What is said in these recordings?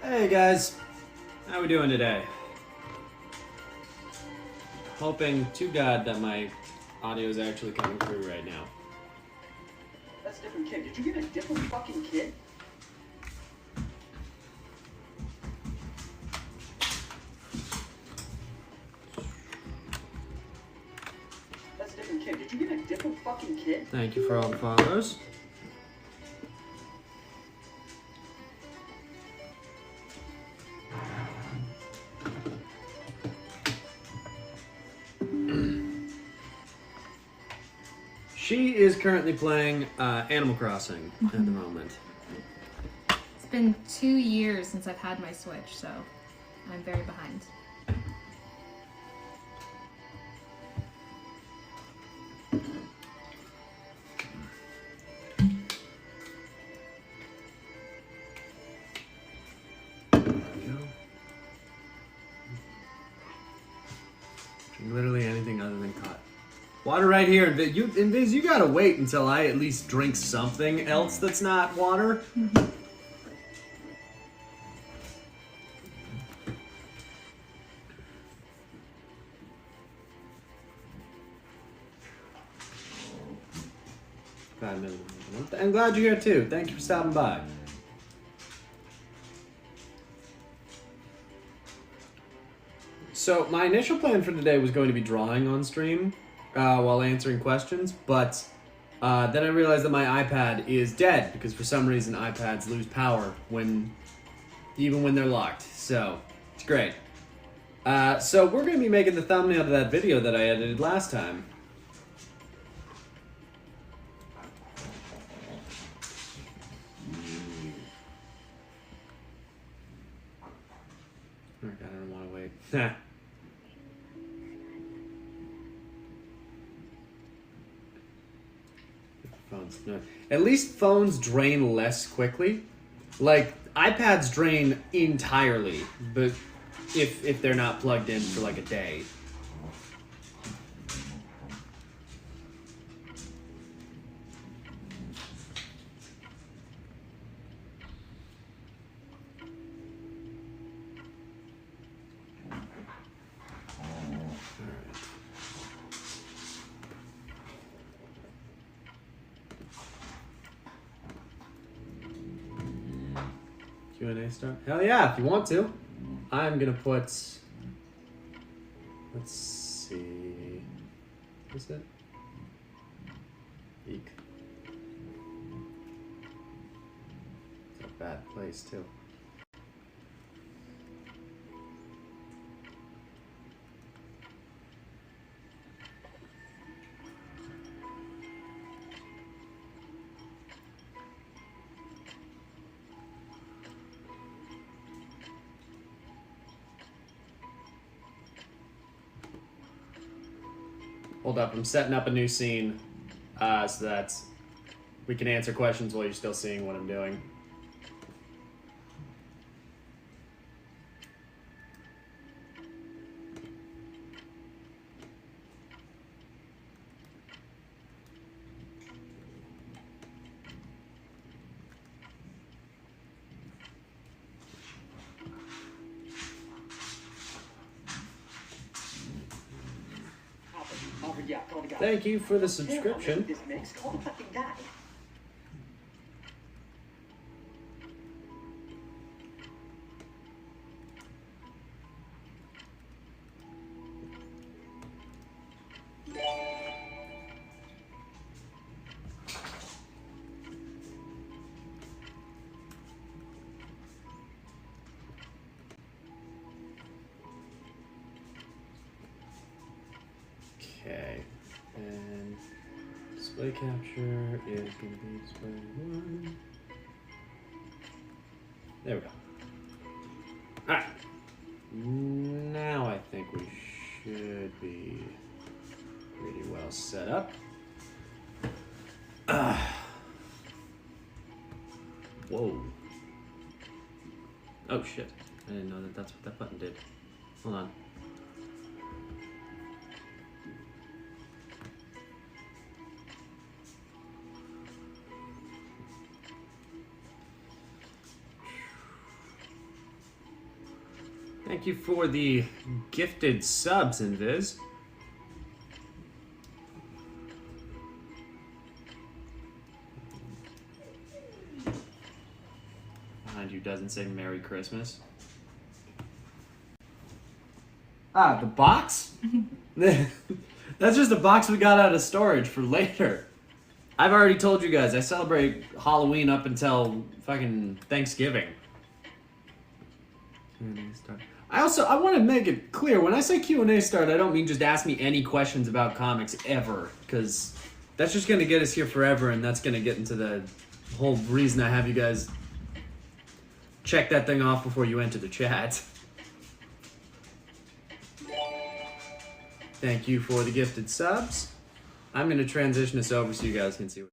Hey guys, how we doing today? Hoping to God that my audio is actually coming through right now. That's a different kid. Did you get a different fucking kid? That's a different kid. Did you get a different fucking kid? Thank you for all the follows. She is currently playing Animal Crossing at the moment. It's been 2 years since I've had my Switch, so I'm very behind. There we go. Literally anything other than cut. Water right here. Invis, you gotta wait until I at least drink something else that's not water. Mm-hmm. I'm glad you're here too. Thank you for stopping by. So my initial plan for today was going to be drawing on stream while answering questions, but then I realized that my iPad is dead because for some reason iPads lose power even when they're locked. So it's great. So we're going to be making the thumbnail to that video that I edited last time. Oh God, I don't want to wait. Phones. No. At least phones drain less quickly. Like, iPads drain entirely, but if they're not plugged in for like a day. QnA start? Hell yeah, if you want to. I'm gonna put, let's see, is it? Eek. It's a bad place too. Hold up, I'm setting up a new scene so that we can answer questions while you're still seeing what I'm doing. Thank you for the subscription. This mix, call the fucking guy. Okay, and display capture is going to be display 1. There we go. Alright, now I think we should be pretty well set up. Whoa. Oh shit, I didn't know that that's what that button did. Hold on. Thank you for the gifted subs, Invis. Behind you doesn't say Merry Christmas. Ah, the box? That's just a box we got out of storage for later. I've already told you guys, I celebrate Halloween up until fucking Thanksgiving. Q&A start. I want to make it clear, when I say Q&A start, I don't mean just ask me any questions about comics ever, because that's just going to get us here forever, and that's going to get into the whole reason I have you guys check that thing off before you enter the chat. Thank you for the gifted subs. I'm going to transition this over so you guys can see what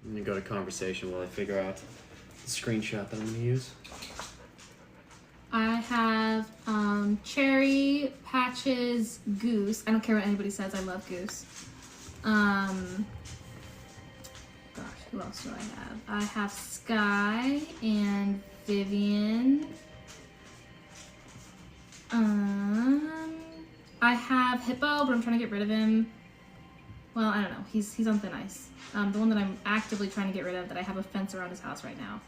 Let me go to conversation while I figure out the screenshot that I'm gonna use. I have Cherry, Patches, Goose. I don't care what anybody says. I love Goose. Gosh, who else do I have? I have Sky and Vivian. I have Hippo, but I'm trying to get rid of him. Well, I don't know. He's on thin ice. The one that I'm actively trying to get rid of, that I have a fence around his house right now,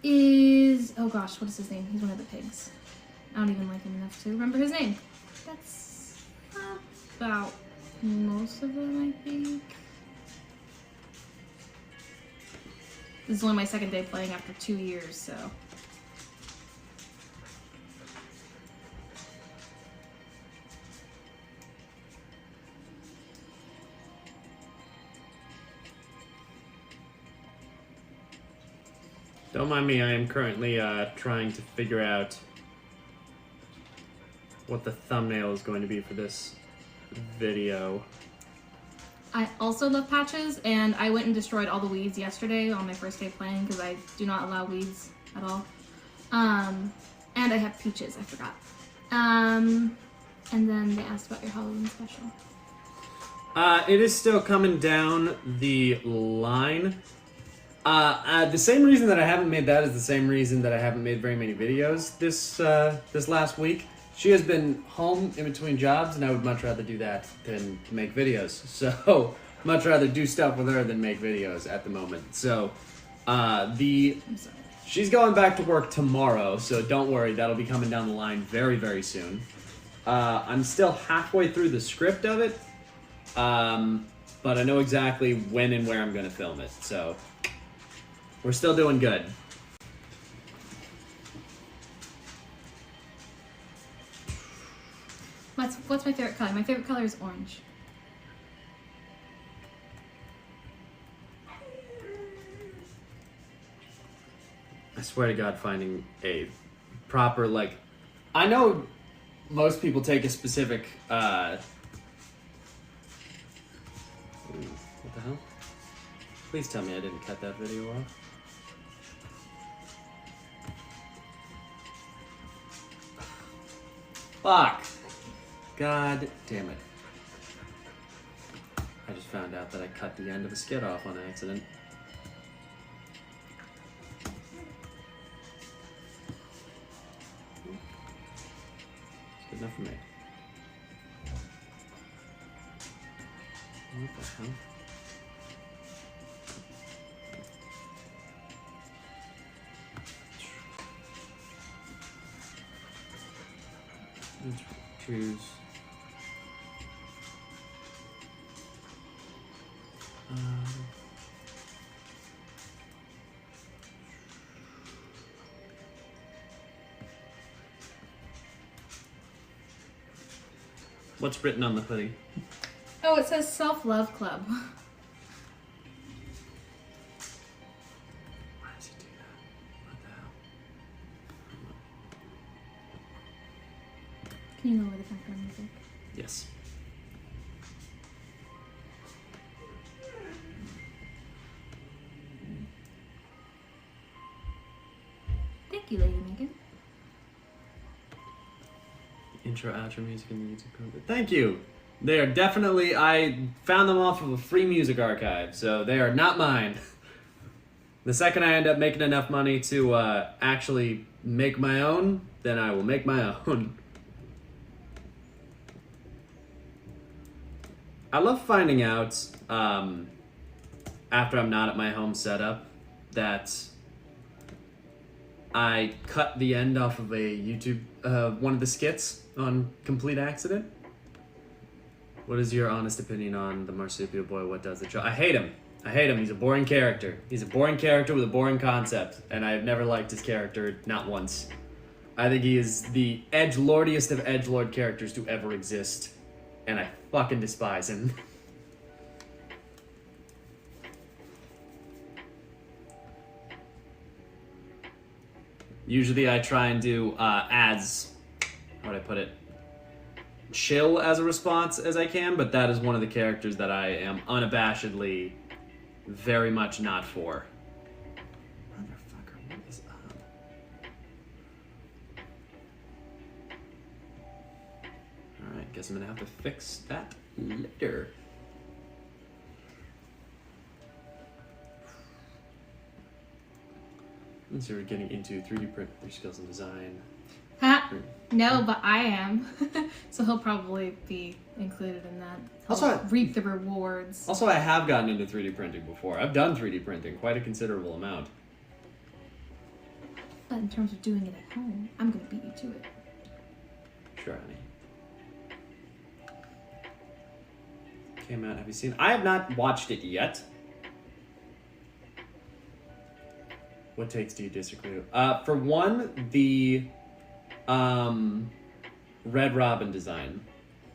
is... Oh gosh, what is his name? He's one of the pigs. I don't even like him enough to remember his name. That's about most of them, I think. This is only my second day playing after 2 years, so... Don't mind me, I am currently trying to figure out what the thumbnail is going to be for this video. I also love Patches, and I went and destroyed all the weeds yesterday on my first day playing because I do not allow weeds at all. And I have Peaches, I forgot. And then they asked about your Halloween special. It is still coming down the line. The same reason that I haven't made that is the same reason that I haven't made very many videos this last week. She has been home in between jobs, and I would much rather do that than make videos. So, much rather do stuff with her than make videos at the moment. So, I'm sorry. she's going back to work tomorrow, so don't worry, that'll be coming down the line very, very soon. I'm still halfway through the script of it, but I know exactly when and where I'm going to film it, so... We're still doing good. What's my favorite color? My favorite color is orange. I swear to God, finding a proper, like... I know most people take a specific, What the hell? Please tell me I didn't cut that video off. Fuck! God damn it. I just found out that I cut the end of a skit off on accident. It's good enough for me. What the hell? Let's choose. What's written on the hoodie? Oh, it says Self-Love Club. Why does he do that? What the hell? Can you lower the background music? Yes. Thank you, Lady Megan. Intro, outro music in the YouTube content. Thank you! They are definitely, I found them off of a free music archive, so they are not mine. The second I end up making enough money to actually make my own, then I will make my own. I love finding out, after I'm not at my home setup, that I cut the end off of a YouTube, one of the skits on complete accident. What is your honest opinion on the Marsupial Boy? What does it show? I hate him. I hate him. He's a boring character. He's a boring character with a boring concept, and I've never liked his character, not once. I think he is the edgelordiest of edgelord characters to ever exist, and I fucking despise him. Usually I try and do as, how would I put it, chill as a response as I can, but that is one of the characters that I am unabashedly very much not for. Motherfucker, what is up? Alright, guess I'm gonna have to fix that later. And so we're getting into 3D print, skills and design. Ha! No, but I am. So he'll probably be included in that. He'll Also, reap the rewards. Also, I have gotten into 3D printing before. I've done 3D printing, quite a considerable amount. But in terms of doing it at home, I'm gonna beat you to it. Sure, honey. Okay, Matt, have you seen? I have not watched it yet. What takes do you disagree with? For one, the Red Robin design.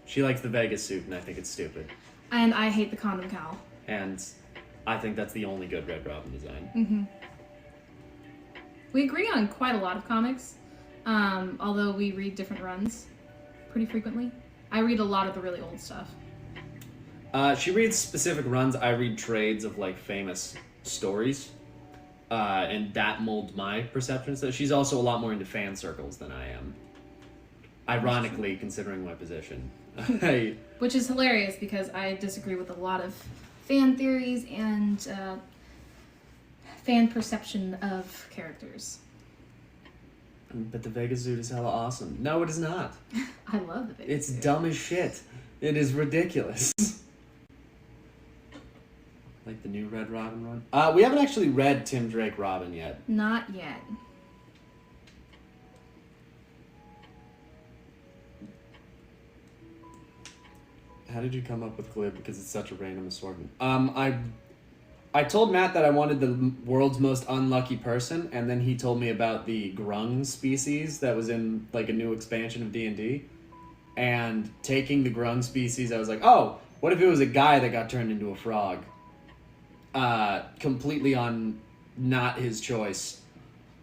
She likes the Vegas suit, and I think it's stupid. And I hate the condom cowl. And I think that's the only good Red Robin design. Mm-hmm. We agree on quite a lot of comics, although we read different runs pretty frequently. I read a lot of the really old stuff. She reads specific runs. I read trades of like famous stories, and that molds my perception. So she's also a lot more into fan circles than I am. Ironically, considering my position. Which is hilarious because I disagree with a lot of fan theories and fan perception of characters. But the Vegas suit is hella awesome. No, it is not. I love the Vegas It's suit. dumb as shit. It is ridiculous. Like the new Red Robin run. We haven't actually read Tim Drake Robin yet. Not yet. How did you come up with Glib? Because it's such a random assortment. I told Matt that I wanted the world's most unlucky person, and then he told me about the grung species that was in like a new expansion of D&D. And taking the grung species, I was like, oh, what if it was a guy that got turned into a frog? Completely on not his choice.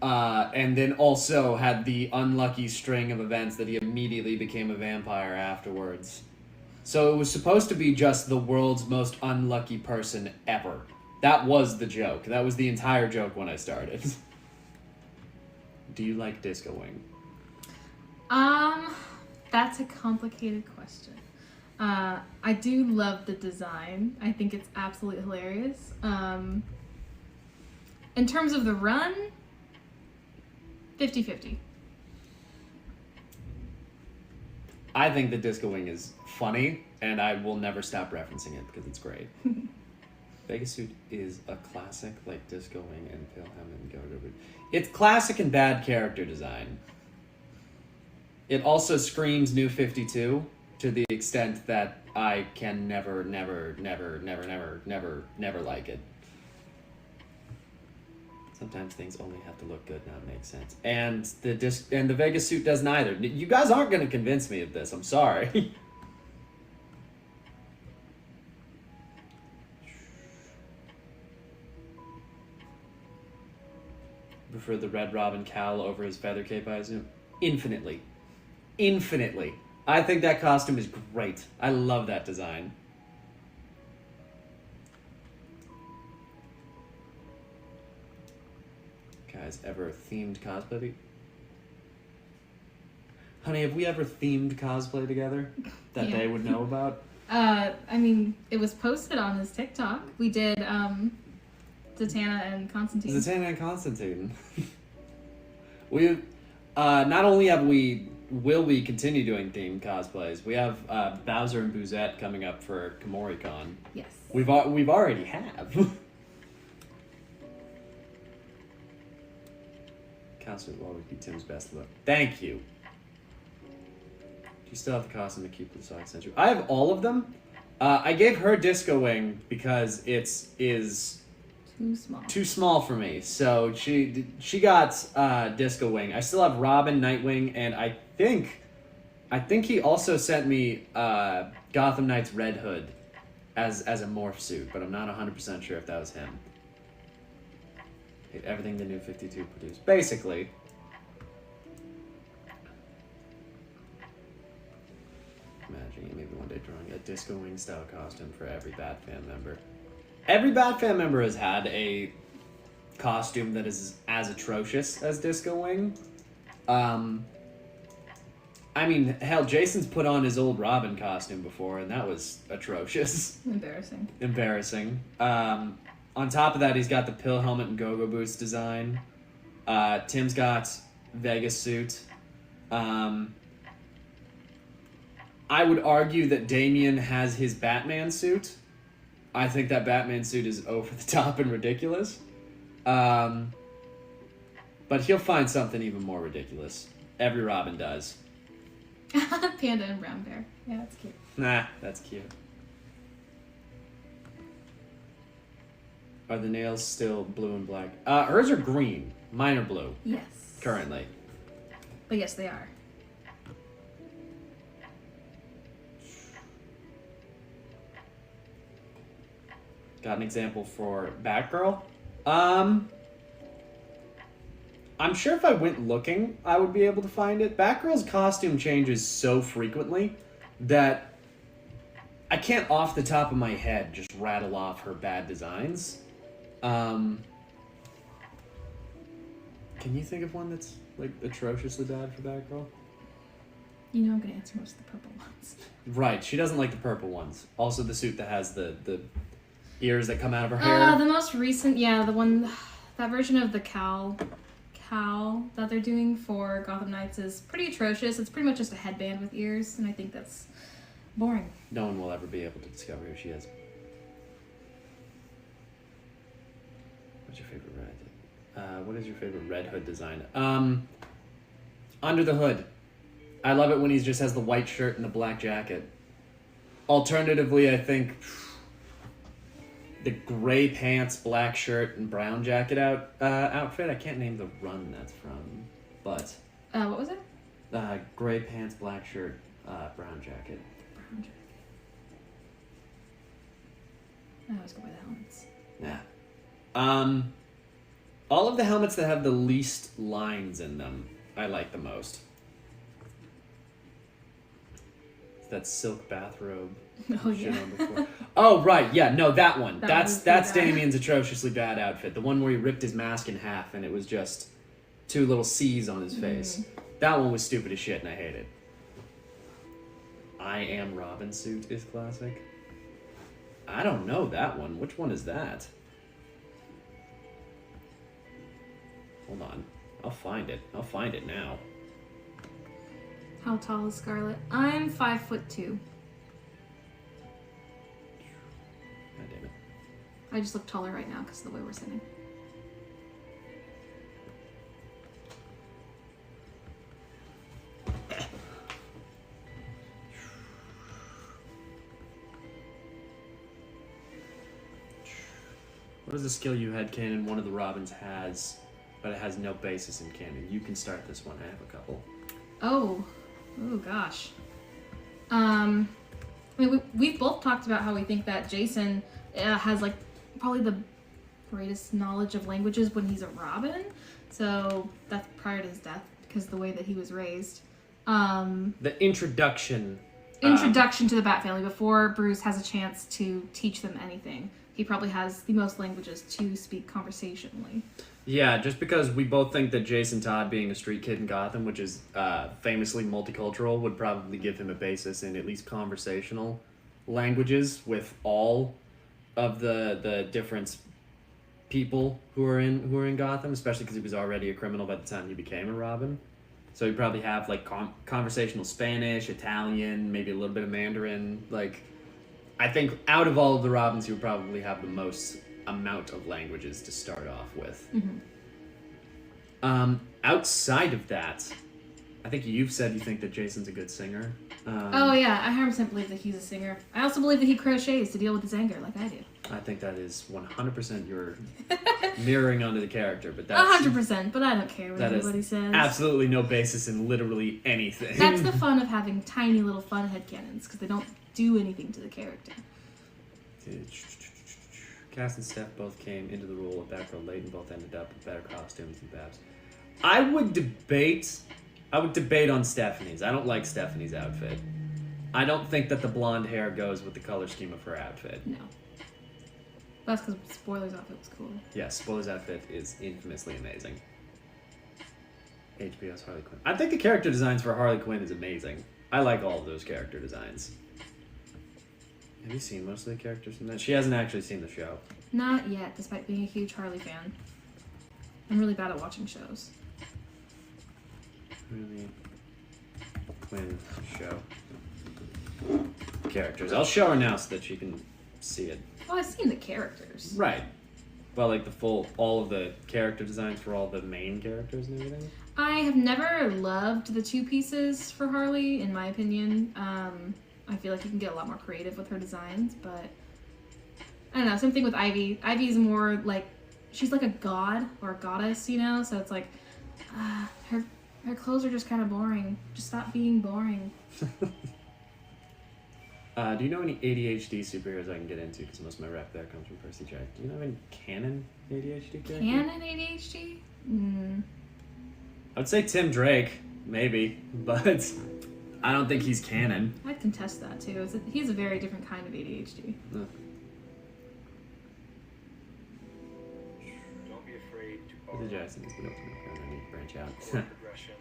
And then also had the unlucky string of events that he immediately became a vampire afterwards. So it was supposed to be just the world's most unlucky person ever. That was the joke. That was the entire joke when I started. Do you like Disco Wing? That's a complicated question. I do love the design. I think it's absolutely hilarious. In terms of the run, 50-50. I think the Disco Wing is funny, and I will never stop referencing it because it's great. Vegas Suit is a classic, like Disco Wing and Pilhelm and Go-Go. It's classic and bad character design. It also screams New 52 to the extent that I can never like it. Sometimes things only have to look good, not make sense. And the Vegas Suit does neither. You guys aren't going to convince me of this. I'm sorry. Prefer the Red Robin cowl over his feather cape, I assume? Infinitely. Infinitely. I think that costume is great. I love that design. Guys, ever themed cosplay? Honey, have we ever themed cosplay together that Yeah. they would know about? I mean, it was posted on his TikTok. We did, Zatanna and Constantine. Zatanna and Constantine. We, not only will we continue doing themed cosplays, we have Bowser and Bouzette coming up for KomoriCon. Yes. We've already have. Costume will always be Tim's best look. Thank you. Do you still have the costume to keep the sock century? I have all of them. I gave her Disco Wing because is Too small. too small for me. So she got Disco Wing. I still have Robin, Nightwing, and I think he also sent me Gotham Knight's Red Hood as a morph suit, but I'm not 100% sure if that was him. Everything the New 52 produced. Basically. Imagine maybe one day drawing a Disco Wing style costume for every Bat fan member. Every Batfam member has had a costume that is as atrocious as Disco Wing. I mean, hell, Jason's put on his old Robin costume before, and that was atrocious. Embarrassing. On top of that, he's got the pill helmet and go-go boots design. Tim's got Vegas suit. I would argue that Damien has his Batman suit. I think that Batman suit is over the top and ridiculous. But he'll find something even more ridiculous. Every Robin does. Panda and brown bear. Yeah, that's cute. Nah, that's cute. Are the nails still blue and black? Hers are green. Mine are blue. Yes. Currently. But yes, they are. Got an example for Batgirl? I'm sure if I went looking, I would be able to find it. Batgirl's costume changes so frequently that I can't off the top of my head just rattle off her bad designs. Can you think of one that's like atrociously bad for Batgirl? You know I'm going to answer most of the purple ones. Right, she doesn't like the purple ones. Also the suit that has the ears that come out of her hair. The most recent, that version of the cowl that they're doing for Gotham Knights is pretty atrocious. It's pretty much just a headband with ears, and I think that's boring. No one will ever be able to discover who she is. What's your favorite red? What is your favorite Red Hood design? Under the Hood. I love it when he just has the white shirt and the black jacket. Alternatively, I think the gray pants, black shirt, and brown jacket outfit. I can't name the run that's from, but... what was it? Gray pants, black shirt, brown jacket. Brown jacket. I always go by the helmets. Yeah. All of the helmets that have the least lines in them, I like the most. It's that silk bathrobe. Oh, yeah. Oh, right, yeah, no, that one. That That's Damien's atrociously bad outfit. The one where he ripped his mask in half and it was just two little C's on his face. That one was stupid as shit and I hate it. I Am Robin suit is classic. I don't know that one. Which one is that? Hold on. I'll find it. I'll find it now. How tall is Scarlett? I'm 5'2". God damn it. I just look taller right now because of the way we're sitting. What is the skill you had canon one of the Robins has, but it has no basis in canon? You can start this one. I have a couple. Oh gosh. I mean, we've both talked about how we think that Jason has like probably the greatest knowledge of languages when he's a Robin. So that's prior to his death because of the way that he was raised. The introduction to the Bat family before Bruce has a chance to teach them anything. He probably has the most languages to speak conversationally. Yeah, just because we both think that Jason Todd being a street kid in Gotham, which is famously multicultural, would probably give him a basis in at least conversational languages with all of the different people who are in Gotham, especially because he was already a criminal by the time he became a Robin. So he'd probably have like conversational Spanish, Italian, maybe a little bit of Mandarin. Like, I think out of all of the Robins, he would probably have the most amount of languages to start off with. Mm-hmm. Outside of that, I think you've said you think that Jason's a good singer. Oh yeah, I 100% believe that he's a singer. I also believe that he crochets to deal with his anger, like I do. I think that is 100% your mirroring onto the character, but that's 100%. But I don't care what anybody says. Absolutely no basis in literally anything. That's the fun of having tiny little fun headcanons, because they don't do anything to the character. Cass and Steph both came into the role of Batgirl late and both ended up with better costumes than Babs. I would debate on Stephanie's. I don't like Stephanie's outfit. I don't think that the blonde hair goes with the color scheme of her outfit. No. That's because Spoiler's outfit was cool. Yeah, Spoiler's outfit is infamously amazing. HBO's Harley Quinn. I think the character designs for Harley Quinn is amazing. I like all of those character designs. Have you seen most of the characters from that? She hasn't actually seen the show. Not yet, despite being a huge Harley fan. I'm really bad at watching shows. Harley Quinn show. Characters. I'll show her now so that she can see it. Well, I've seen the characters. Right. But like all of the character designs for all the main characters and everything? I have never loved the two pieces for Harley, in my opinion. I feel like you can get a lot more creative with her designs, but I don't know. Same thing with Ivy. Ivy's more like, she's like a god or a goddess, you know? So it's like, her clothes are just kind of boring. Just stop being boring. Do you know any ADHD superheroes I can get into? Because most of my rep there comes from Percy Jackson. Do you know any canon ADHD characters? Canon ADHD? I would say Tim Drake, maybe, but I don't think he's canon. I'd contest that too. He's a very different kind of ADHD. No. Don't be afraid to Percy Jackson is the ultimate canon. I need to branch out. progressions.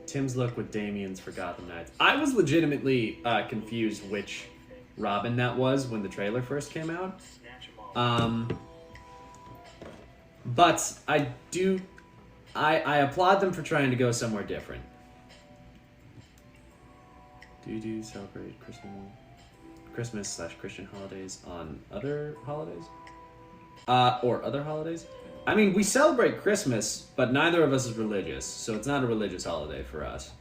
Tim's look with Damien's for Gotham Knights. I was legitimately confused which Robin that was when the trailer first came out. Snatch 'em off. But I applaud them for trying to go somewhere different. Do you celebrate Christmas/Christian holidays on other holidays? Or other holidays? I mean, we celebrate Christmas, but neither of us is religious, so it's not a religious holiday for us.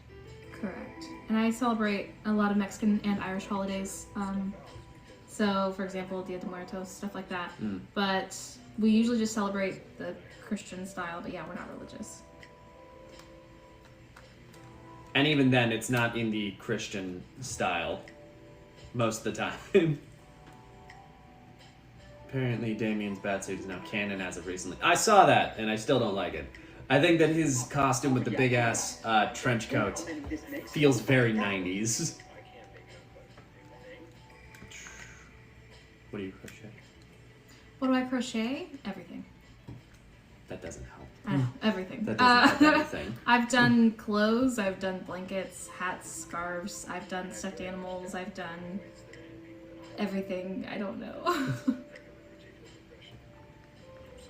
Correct. And I celebrate a lot of Mexican and Irish holidays. So, for example, Dia de Muertos, stuff like that. But we usually just celebrate the Christian style, but yeah, we're not religious. And even then, it's not in the Christian style most of the time. Apparently, Damien's batsuit is now canon as of recently. I saw that, and I still don't like it. I think that his costume with the big-ass trench coat feels very 90s. What do you crochet? What do I crochet? Everything. That doesn't help. I know, everything. That doesn't help anything. I've done clothes, I've done blankets, hats, scarves, I've done stuffed animals, I've done everything. I don't know. So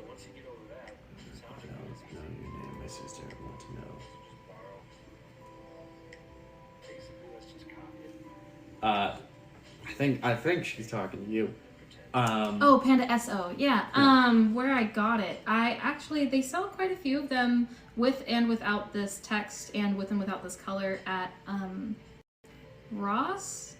once you get over that, it's not No, your name, my sister want to know. basically let's just copy it. I think she's talking to you. Oh, Panda SO. Yeah. Where I got it. They sell quite a few of them with and without this text and with and without this color at Ross.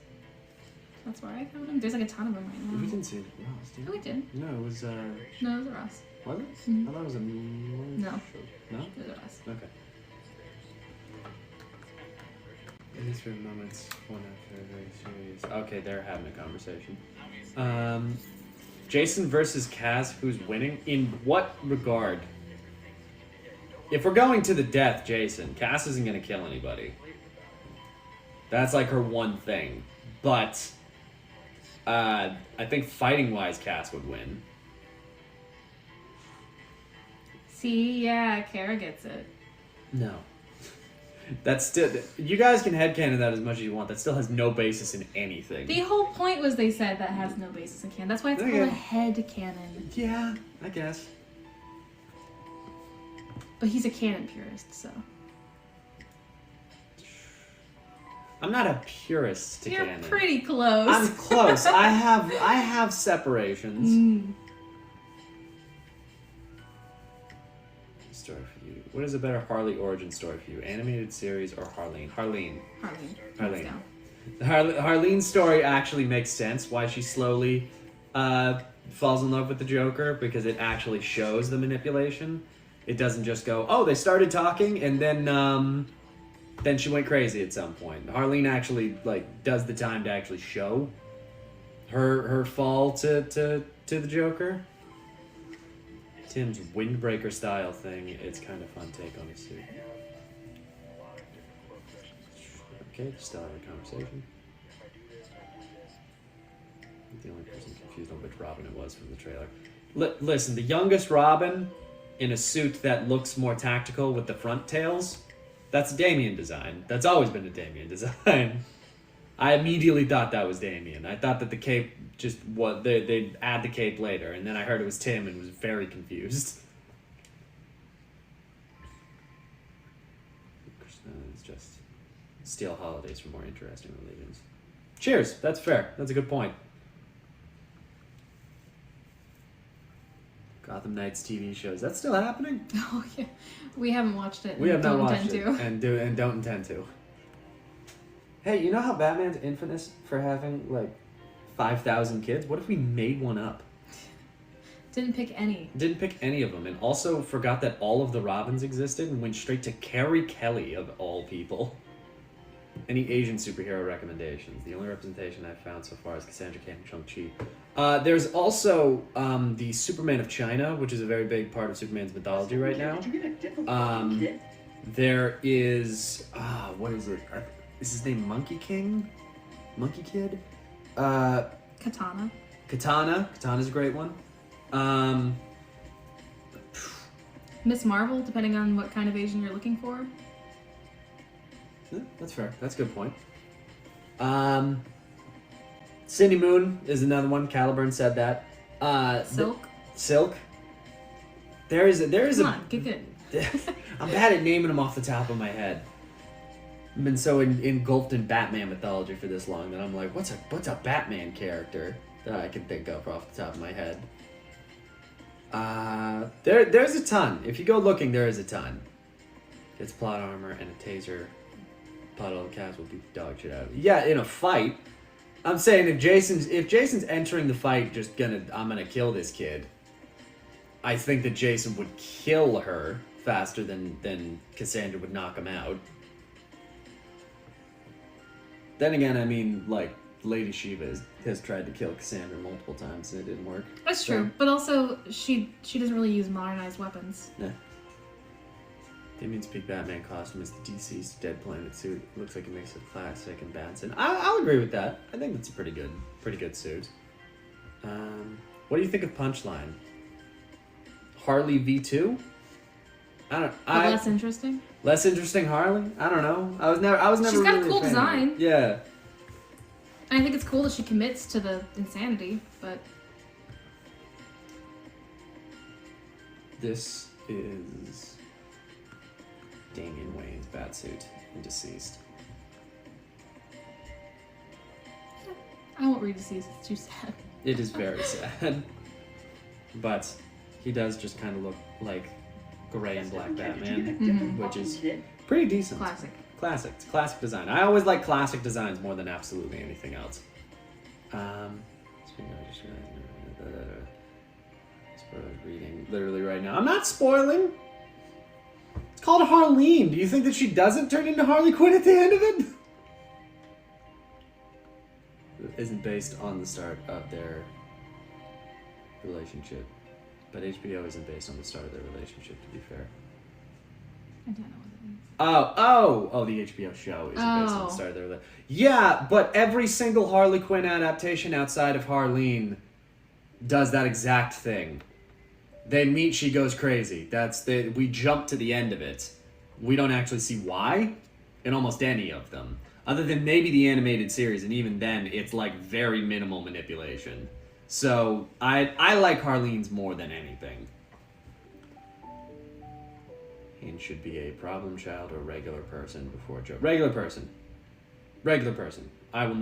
That's where I found them. There's like a ton of them right We now. didn't see Ross, did Oh, we? we did. No, it was No, it was a Ross. was it? Mhm. I thought it was a No. No? It was a Ross. Okay. These are moments one after very serious. Okay, they're having a conversation. Jason versus Kaz, who's winning? In what regard? If we're going to the death, Jason, Cass isn't gonna kill anybody. That's like her one thing. But I think fighting-wise, Cass would win. See, yeah, Kara gets it. No. That's still... You guys can headcanon that as much as you want. That still has no basis in anything. The whole point was they said that has no basis in canon. That's why it's called a head canon. Yeah, I guess. But he's a canon purist, so. I'm not a purist to You're canon. pretty close. I'm close. I have separations. Story for you. What is a better Harley origin story for you? Animated series or Harleen? Harleen. Harleen. Harleen's story actually makes sense why she slowly falls in love with the Joker, because it actually shows the manipulation. It doesn't just go, oh, they started talking and then she went crazy at some point. Harleen actually does the time to actually show her fall to the Joker. Tim's windbreaker style thing, it's kind of fun take on a suit. Okay, still having a conversation. The only person confused on which Robin it was from the trailer. Listen, the youngest Robin in a suit that looks more tactical with the front tails, that's a Damien design. That's always been a Damien design. I immediately thought that was Damien. I thought that the cape just what they'd add the cape later, and then I heard it was Tim and was very confused. It's just steal holidays for more interesting religions. Cheers. That's fair. That's a good point. Gotham Knights TV shows. Is that still happening? Oh yeah, we haven't watched it. We have not watched it, and don't intend to. Hey, you know how Batman's infamous for having like 5,000 kids? What if we made one up? Didn't pick any. Didn't pick any of them, and also forgot that all of the Robins existed and went straight to Carrie Kelly of all people. Any Asian superhero recommendations? The only representation I've found so far is Cassandra Cain and Shang-Chi. There's also the Superman of China, which is a very big part of Superman's mythology right now. Did you get a different kid? There is what is it? Is his name Monkey King? Monkey Kid? Katana. Katana's a great one. Miss Marvel, depending on what kind of Asian you're looking for. Yeah, that's fair. That's a good point. Cindy Moon is another one. Caliburn said that. Silk. Silk. There is Come on, get good. I'm bad at naming them off the top of my head. I've been so engulfed in Batman mythology for this long that I'm like, what's a Batman character that I can think of off the top of my head? There's a ton. If you go looking, there is a ton. Gets plot armor and a taser. Puddle of Cavs will beat the dog shit out of you. Yeah, in a fight. I'm saying if Jason's entering the fight, I'm gonna kill this kid. I think that Jason would kill her faster than Cassandra would knock him out. Then again, I mean, like, Lady Shiva has tried to kill Cassandra multiple times and it didn't work. That's true, but also she doesn't really use modernized weapons. Yeah. Damien's peak Batman costume is the deceased Dead Planet suit. It looks like it makes it classic and Batson. I'll agree with that. I think that's a pretty good suit. What do you think of Punchline? Harley V2? Less interesting. Less interesting Harley? I don't know. I was never. She's got really a cool design. Yeah. And I think it's cool that she commits to the insanity, but this is Damian Wayne's Batsuit and deceased. I won't read deceased. It's too sad. It is very sad. But he does just kind of look like gray and black Batman, which is pretty decent. Classic. Classic. It's classic design. I always like classic designs more than absolutely anything else. Speaking of, just reading literally right now. I'm not spoiling. It's called Harleen. Do you think that she doesn't turn into Harley Quinn at the end of it? It isn't based on the start of their relationship. But HBO isn't based on the start of their relationship, to be fair. I don't know what that means. Oh, the HBO show isn't based on the start of their relationship. Yeah, but every single Harley Quinn adaptation outside of Harleen does that exact thing. They meet, she goes crazy. We jump to the end of it. We don't actually see why in almost any of them. Other than maybe the animated series, and even then, it's like very minimal manipulation. So, I like Harleen's more than anything. And should be a problem child or regular person before Joe. Regular person. I will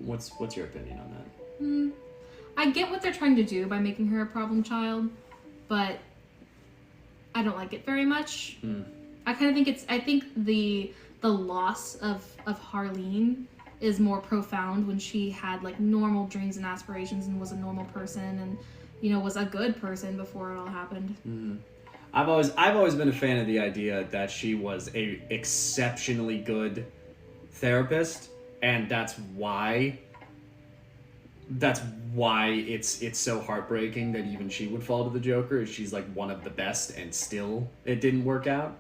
what's your opinion on that? I get what they're trying to do by making her a problem child, but I don't like it very much. I kind of think I think the loss of Harleen is more profound when she had like normal dreams and aspirations and was a normal person and was a good person before it all happened. I've always been a fan of the idea that she was a exceptionally good therapist, and that's why it's so heartbreaking that even she would fall to the Joker. She's like one of the best and still it didn't work out.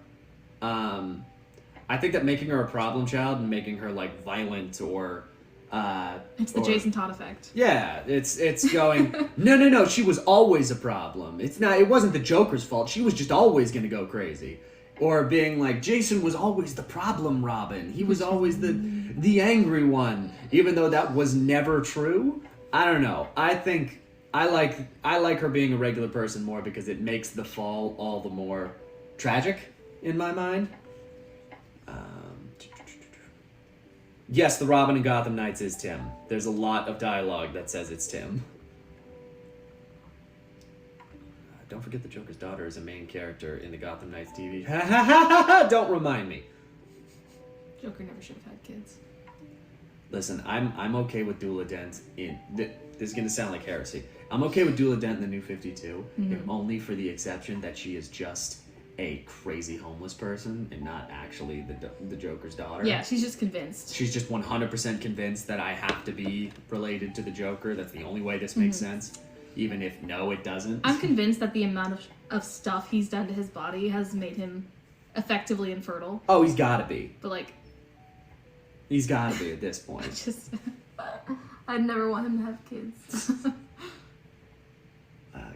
I think that making her a problem child and making her like violent or It's the Jason Todd effect. Yeah, it's going, no, she was always a problem. It wasn't the Joker's fault. She was just always going to go crazy. Or being like, Jason was always the problem Robin. He was always the angry one. Even though that was never true. I don't know. I think I like her being a regular person more because it makes the fall all the more tragic in my mind. Yes, the Robin in Gotham Knights is Tim. There's a lot of dialogue that says it's Tim. Don't forget the Joker's daughter is a main character in the Gotham Knights TV. Ha ha ha ha ha! Don't remind me. Joker never should have had kids. Listen, I'm okay with Dula Dent in... This is going to sound like heresy. I'm okay with Dula Dent in the New 52, if only for the exception that she is just a crazy homeless person and not actually the Joker's daughter. Yeah, she's just convinced. She's just 100% convinced that I have to be related to the Joker. That's the only way this makes sense. Even if, no, it doesn't. I'm convinced that the amount of stuff he's done to his body has made him effectively infertile. Oh, he's gotta be. But, like... He's gotta be at this point. I'd never want him to have kids.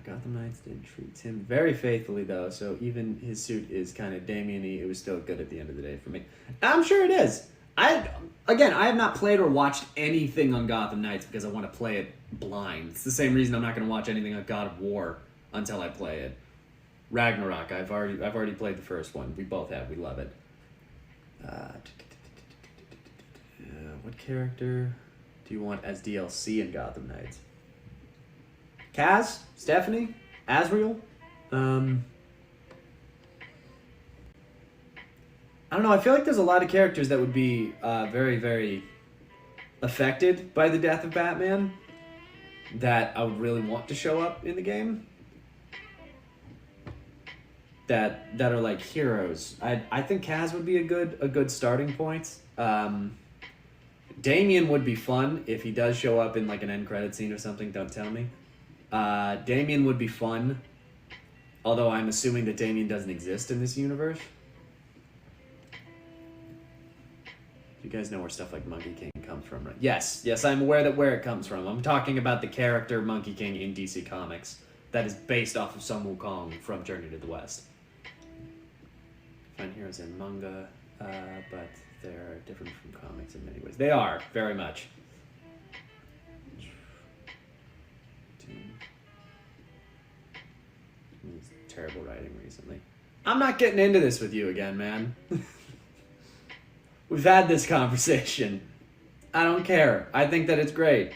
Gotham Knights did treat him very faithfully, though, so even his suit is kind of Damien-y. It was still good at the end of the day for me. I'm sure it is. I have not played or watched anything on Gotham Knights because I want to play it blind. It's the same reason I'm not going to watch anything on God of War until I play it. Ragnarok, I've already played the first one. We both have. We love it. What character do you want as DLC in Gotham Knights? Kaz? Stephanie? Azrael? I don't know. I feel like there's a lot of characters that would be very, very affected by the death of Batman that I would really want to show up in the game. That are like heroes. I think Kaz would be a good starting point. Damien would be fun if he does show up in like an end credit scene or something. Don't tell me. Damien would be fun, although I'm assuming that Damien doesn't exist in this universe. You guys know where stuff like Monkey King comes from, right? Yes, I'm aware that where it comes from. I'm talking about the character Monkey King in DC Comics that is based off of Sun Wukong from Journey to the West. Find heroes in manga, but they're different from comics in many ways. They are, very much. Terrible writing recently. I'm not getting into this with you again, man. We've had this conversation. I don't care. I think that it's great.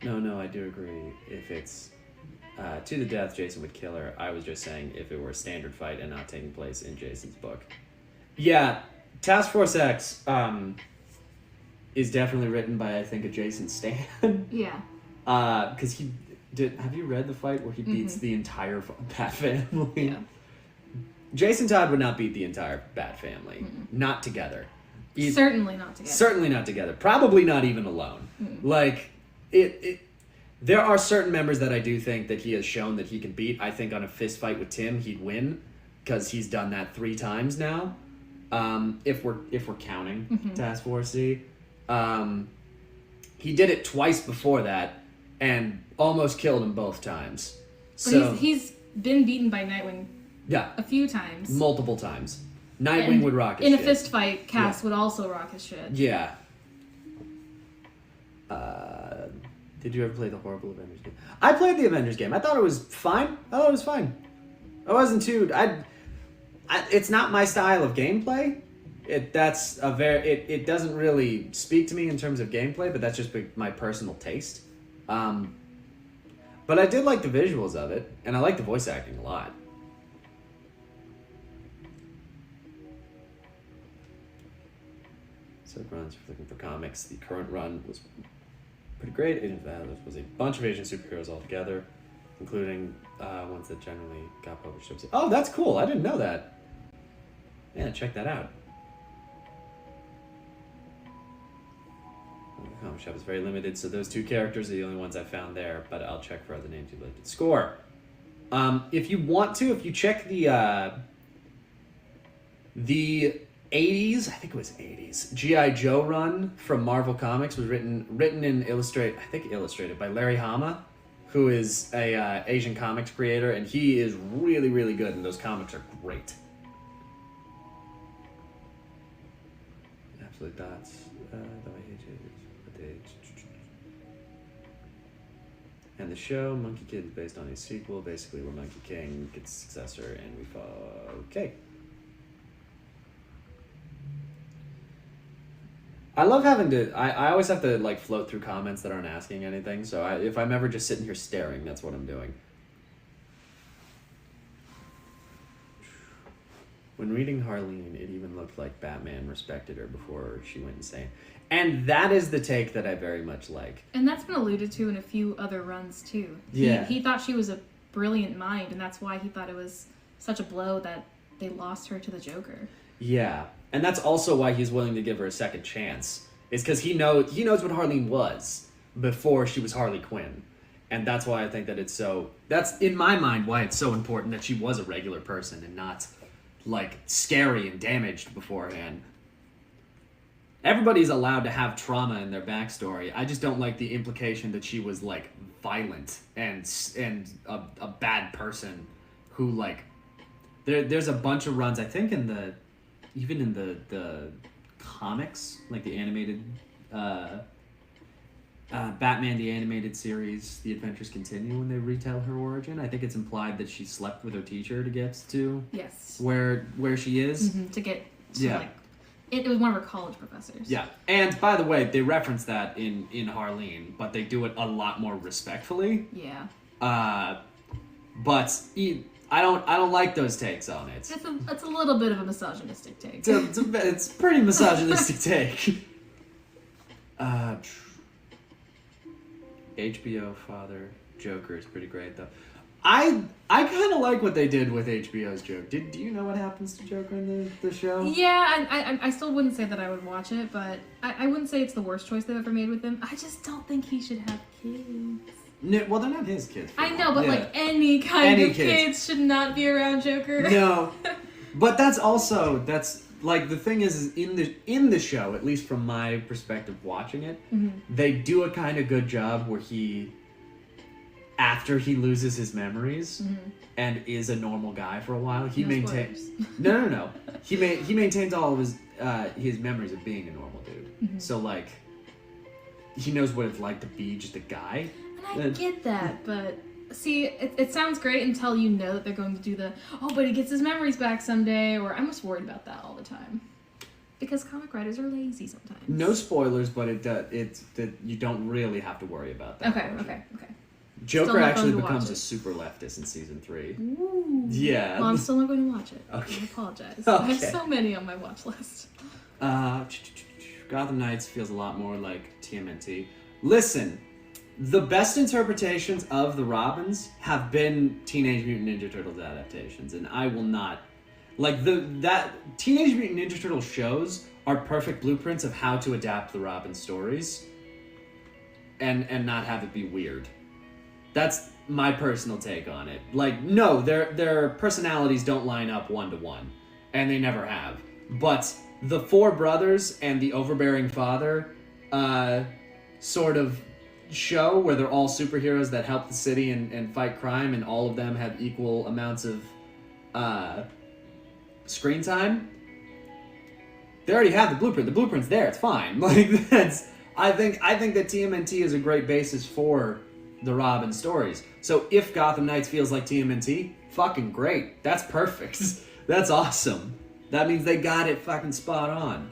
No, I do agree. If it's to the death, Jason would kill her. I was just saying if it were a standard fight and not taking place in Jason's book. Yeah, Task Force X is definitely written by, I think, a Jason stan. Yeah. Because he... have you read the fight where he beats the entire Bat family? Yeah. Jason Todd would not beat the entire Bat family. Not together. Certainly not together. Certainly not together. Probably not even alone. Like, there are certain members that I do think that he has shown that he can beat. I think on a fist fight with Tim, he'd win. Because he's done that 3 times now. If we're counting Task Force Z. He did it twice before that. And almost killed him both times. But he's been beaten by Nightwing yeah, a few times. Multiple times. Nightwing would rock his shit. shit. In a fist fight, Cass would also rock his shit. Yeah. Did you ever play the horrible Avengers game? I played the Avengers game. I thought it was fine. I wasn't too... it's not my style of gameplay. It doesn't really speak to me in terms of gameplay, but that's just my personal taste. But I did like the visuals of it, and I like the voice acting a lot. So runs for looking for comics. The current run was pretty great. Agent of Atlas was a bunch of Asian superheroes all together, including ones that generally got published. Oh, that's cool. I didn't know that. Yeah, check that out. The comic shop is very limited, so those 2 characters are the only ones I found there, but I'll check for other names you'd like to score. If you check the 80s, I think it was 80s, G.I. Joe run from Marvel Comics was written and illustrated by Larry Hama, who is a Asian comics creator, and he is really, really good, and those comics are great. Absolute dots. And the show, Monkey Kid, is based on a sequel, basically where Monkey King gets a successor, and we follow. Okay. I love having to. I always have to like float through comments that aren't asking anything. So if I'm ever just sitting here staring, that's what I'm doing. When reading Harleen, it even looked like Batman respected her before she went insane. And that is the take that I very much like. And that's been alluded to in a few other runs, too. Yeah. He thought she was a brilliant mind, and that's why he thought it was such a blow that they lost her to the Joker. Yeah. And that's also why he's willing to give her a second chance. Is because he knows what Harleen was before she was Harley Quinn. And that's why I think that it's so... That's, in my mind, why it's so important that she was a regular person and not, like, scary and damaged beforehand. Everybody's allowed to have trauma in their backstory. I just don't like the implication that she was, like, violent and a bad person who, like... There's a bunch of runs, I think even in the comics, like the animated... Batman the Animated Series, The Adventures Continue, when they retell her origin. I think it's implied that she slept with her teacher to get to where she is. Mm-hmm, to get to, like... It was one of her college professors. Yeah, and by the way, they reference that in Harleen, but they do it a lot more respectfully. Yeah. But I don't like those takes on it. It's a little bit of a misogynistic take. It's a pretty misogynistic take. HBO Father Joker is pretty great though. I kind of like what they did with HBO's Joker. Do you know what happens to Joker in the show? Yeah, I still wouldn't say that I would watch it, but I wouldn't say it's the worst choice they've ever made with him. I just don't think he should have kids. No, well, they're not his kids. I know, but like any kind of kids should not be around Joker. No, but that's like the thing is in the show, at least from my perspective watching it, they do a kind of good job where after he loses his memories and is a normal guy for a while, he maintains. No. He maintains all of his memories of being a normal dude. So like, he knows what it's like to be just a guy. And I get that, but see, it sounds great until you know that they're going to do but he gets his memories back someday, or I'm just worried about that all the time. Because comic writers are lazy sometimes. No spoilers, but it's that you don't really have to worry about that. Okay. Joker actually becomes a super leftist in season 3. Ooh. Yeah. Well, I'm still not going to watch it. Okay. I apologize. Okay. There's so many on my watch list. Gotham Knights feels a lot more like TMNT. Listen, the best interpretations of the Robins have been Teenage Mutant Ninja Turtles adaptations, and I will not... Like, that Teenage Mutant Ninja Turtles shows are perfect blueprints of how to adapt the Robin stories and not have it be weird. That's my personal take on it. Like, no, their personalities don't line up one-to-one, and they never have. But the 4 brothers and the overbearing father sort of show where they're all superheroes that help the city and fight crime, and all of them have equal amounts of screen time. They already have the blueprint. The blueprint's there. It's fine. Like, that's... I think that TMNT is a great basis for the Robin stories. So if Gotham Knights feels like TMNT, fucking great. That's perfect. That's awesome. That means they got it fucking spot on.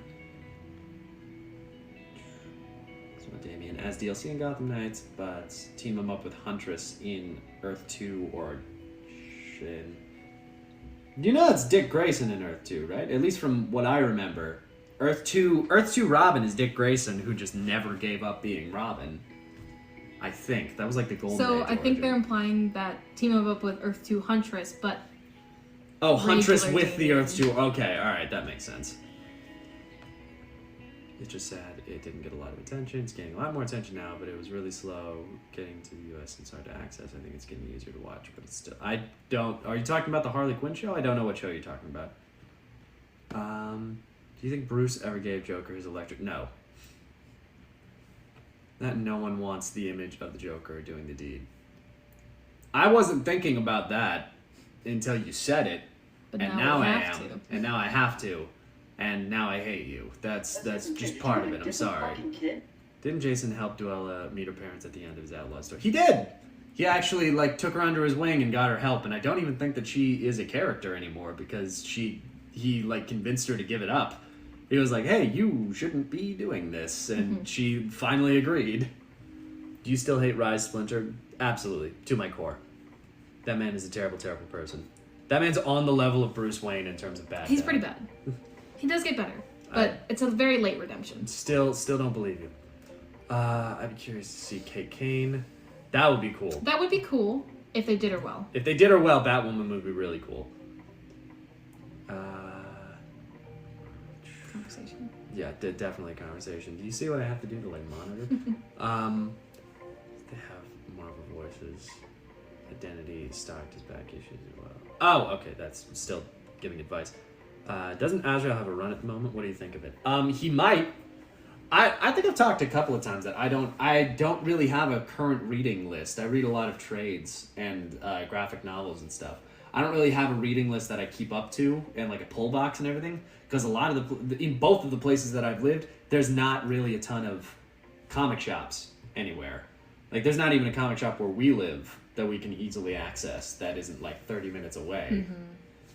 So Damien as DLC in Gotham Knights, but team them up with Huntress in Earth 2 or Shin. You know it's Dick Grayson in Earth 2, right? At least from what I remember. Earth 2 Robin is Dick Grayson, who just never gave up being Robin. I think. That was like the golden age So I think origin. they're implying that team up with Earth 2 Huntress, but... Oh, Huntress with Damien. the Earth 2. Okay, alright, that makes sense. It's just sad it didn't get a lot of attention. It's getting a lot more attention now, but it was really slow getting to the US and it's hard to access. I think it's getting easier to watch, but it's still... Are you talking about the Harley Quinn show? I don't know what show you're talking about. Do you think Bruce ever gave Joker his electric? No. That no one wants the image of the Joker doing the deed. I wasn't thinking about that until you said it, But and now now we I have am, to. and now I have to, and now I hate you. That's just part of it. I'm sorry. Didn't Jason help Duella meet her parents at the end of his Outlaw story? He did! He actually, like, took her under his wing and got her help, and I don't even think that she is a character anymore because he, like, convinced her to give it up. He was like, hey, you shouldn't be doing this, and she finally agreed. Do you still hate Rise Splinter? Absolutely, to my core. That man is a terrible, terrible person. That man's on the level of Bruce Wayne in terms of bad. He's pretty bad. He does get better, but it's a very late redemption. Still don't believe you. I'd be curious to see Kate Kane. That would be cool. That would be cool if they did her well. If they did her well, Batwoman would be really cool. Conversation. Yeah, definitely a conversation. Do you see what I have to do to, like, monitor? They have Marvel voices. Identity stocked as back issues as well. Oh, okay, that's still giving advice. Doesn't Azrael have a run at the moment? What do you think of it? He might. I think I've talked a couple of times that I don't really have a current reading list. I read a lot of trades and graphic novels and stuff. I don't really have a reading list that I keep up to and like a pull box and everything because a lot of in both of the places that I've lived, there's not really a ton of comic shops anywhere. Like there's not even a comic shop where we live that we can easily access that isn't like 30 minutes away.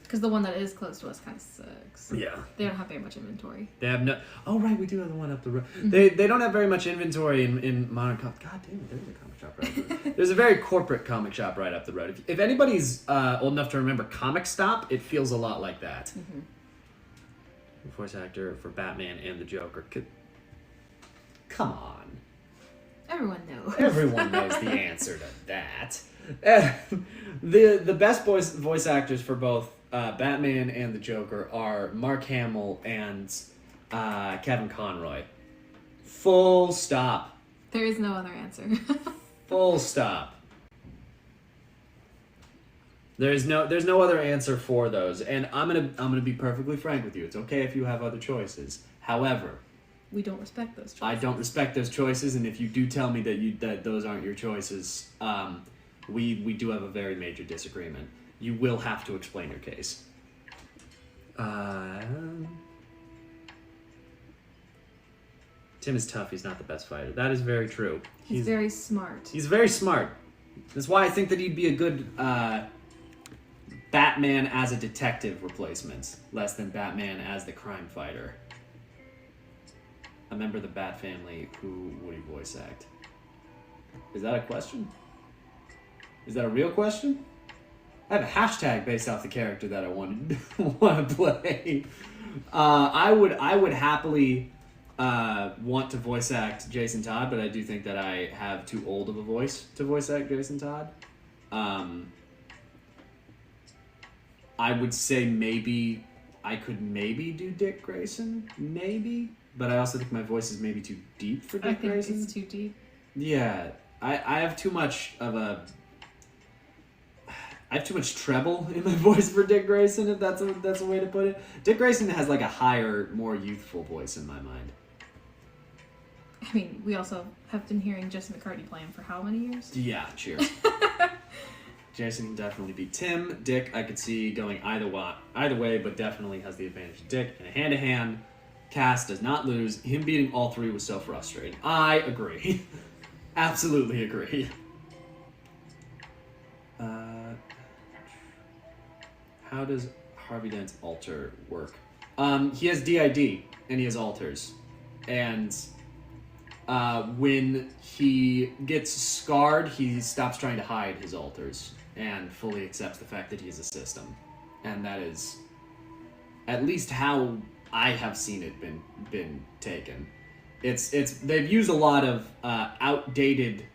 Because the one that is close to us kind of sucks. Yeah. They don't have very much inventory. They have no... Oh, right, we do have the one up the road. They don't have very much inventory in modern comics. God damn it, there's a comic shop right up the road. There's a very corporate comic shop right up the road. If anybody's old enough to remember Comic Stop, it feels a lot like that. Voice actor for Batman and the Joker. Come on. Everyone knows. Everyone knows the answer to that. The best voice actors for both Batman and the Joker are Mark Hamill and Kevin Conroy. Full stop. There is no other answer. Full stop. There's no other answer for those, and I'm gonna be perfectly frank with you. It's okay if you have other choices. However, we don't respect those choices. I don't respect those choices, and if you do tell me that those aren't your choices, we do have a very major disagreement. You will have to explain your case. Tim is tough. He's not the best fighter. That is very true. He's very smart. He's very smart. That's why I think that he'd be a good Batman as a detective replacement, less than Batman as the crime fighter. A member of the Bat family, who would he voice act? Is that a question? Is that a real question? I have a hashtag based off the character that I want to play. I would happily want to voice act Jason Todd, but I do think that I have too old of a voice to voice act Jason Todd. I would say maybe I could do Dick Grayson, maybe, but I also think my voice is maybe too deep for Dick Grayson. I think it's too deep. Yeah, I have too much of a... I have too much treble in my voice for Dick Grayson, if that's a way to put it. Dick Grayson has like a higher, more youthful voice in my mind. I mean, we also have been hearing Jesse McCartney play him for how many years? Yeah, cheers. Jason can definitely be Tim. Dick, I could see going either way, but definitely has the advantage of Dick. In a hand-to-hand, Cass does not lose. Him beating all three was so frustrating. I agree. Absolutely agree. How does Harvey Dent's alter work? He has DID, and he has alters. And when he gets scarred, he stops trying to hide his alters and fully accepts the fact that he is a system. And that is at least how I have seen it been taken. They've used a lot of outdated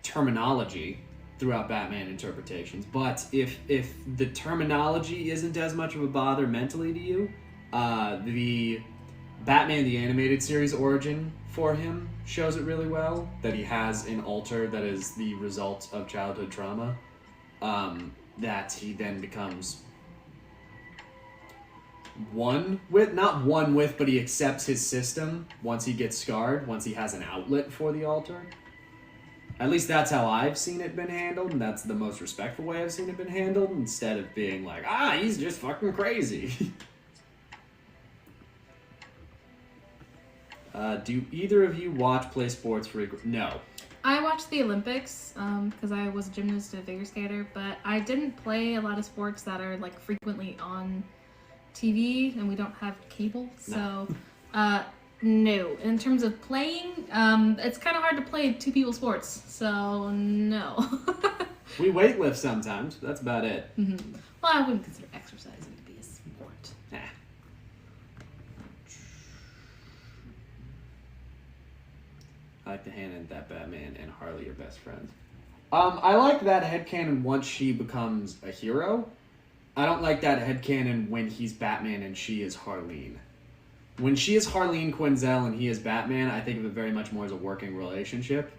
terminology throughout Batman interpretations, but if the terminology isn't as much of a bother mentally to you, the Batman the Animated Series origin for him shows it really well, that he has an alter that is the result of childhood trauma, that he then becomes not one with, but he accepts his system once he gets scarred, once he has an outlet for the altar. At least that's how I've seen it been handled, and that's the most respectful way I've seen it been handled, instead of being like, he's just fucking crazy. Do either of you play sports frequently? No. I watched the Olympics because I was a gymnast and a figure skater, but I didn't play a lot of sports that are like frequently on TV, and we don't have cable, so no. In terms of playing, it's kind of hard to play two people sports, so no. We weightlift sometimes, but that's about it. Mm-hmm. Well, I wouldn't consider exercising to be a sport. Nah. I like the Hannah that Batman and Harley are best friends. I like that headcanon once she becomes a hero. I don't like that headcanon when he's Batman and she is Harleen. When she is Harleen Quinzel and he is Batman, I think of it very much more as a working relationship.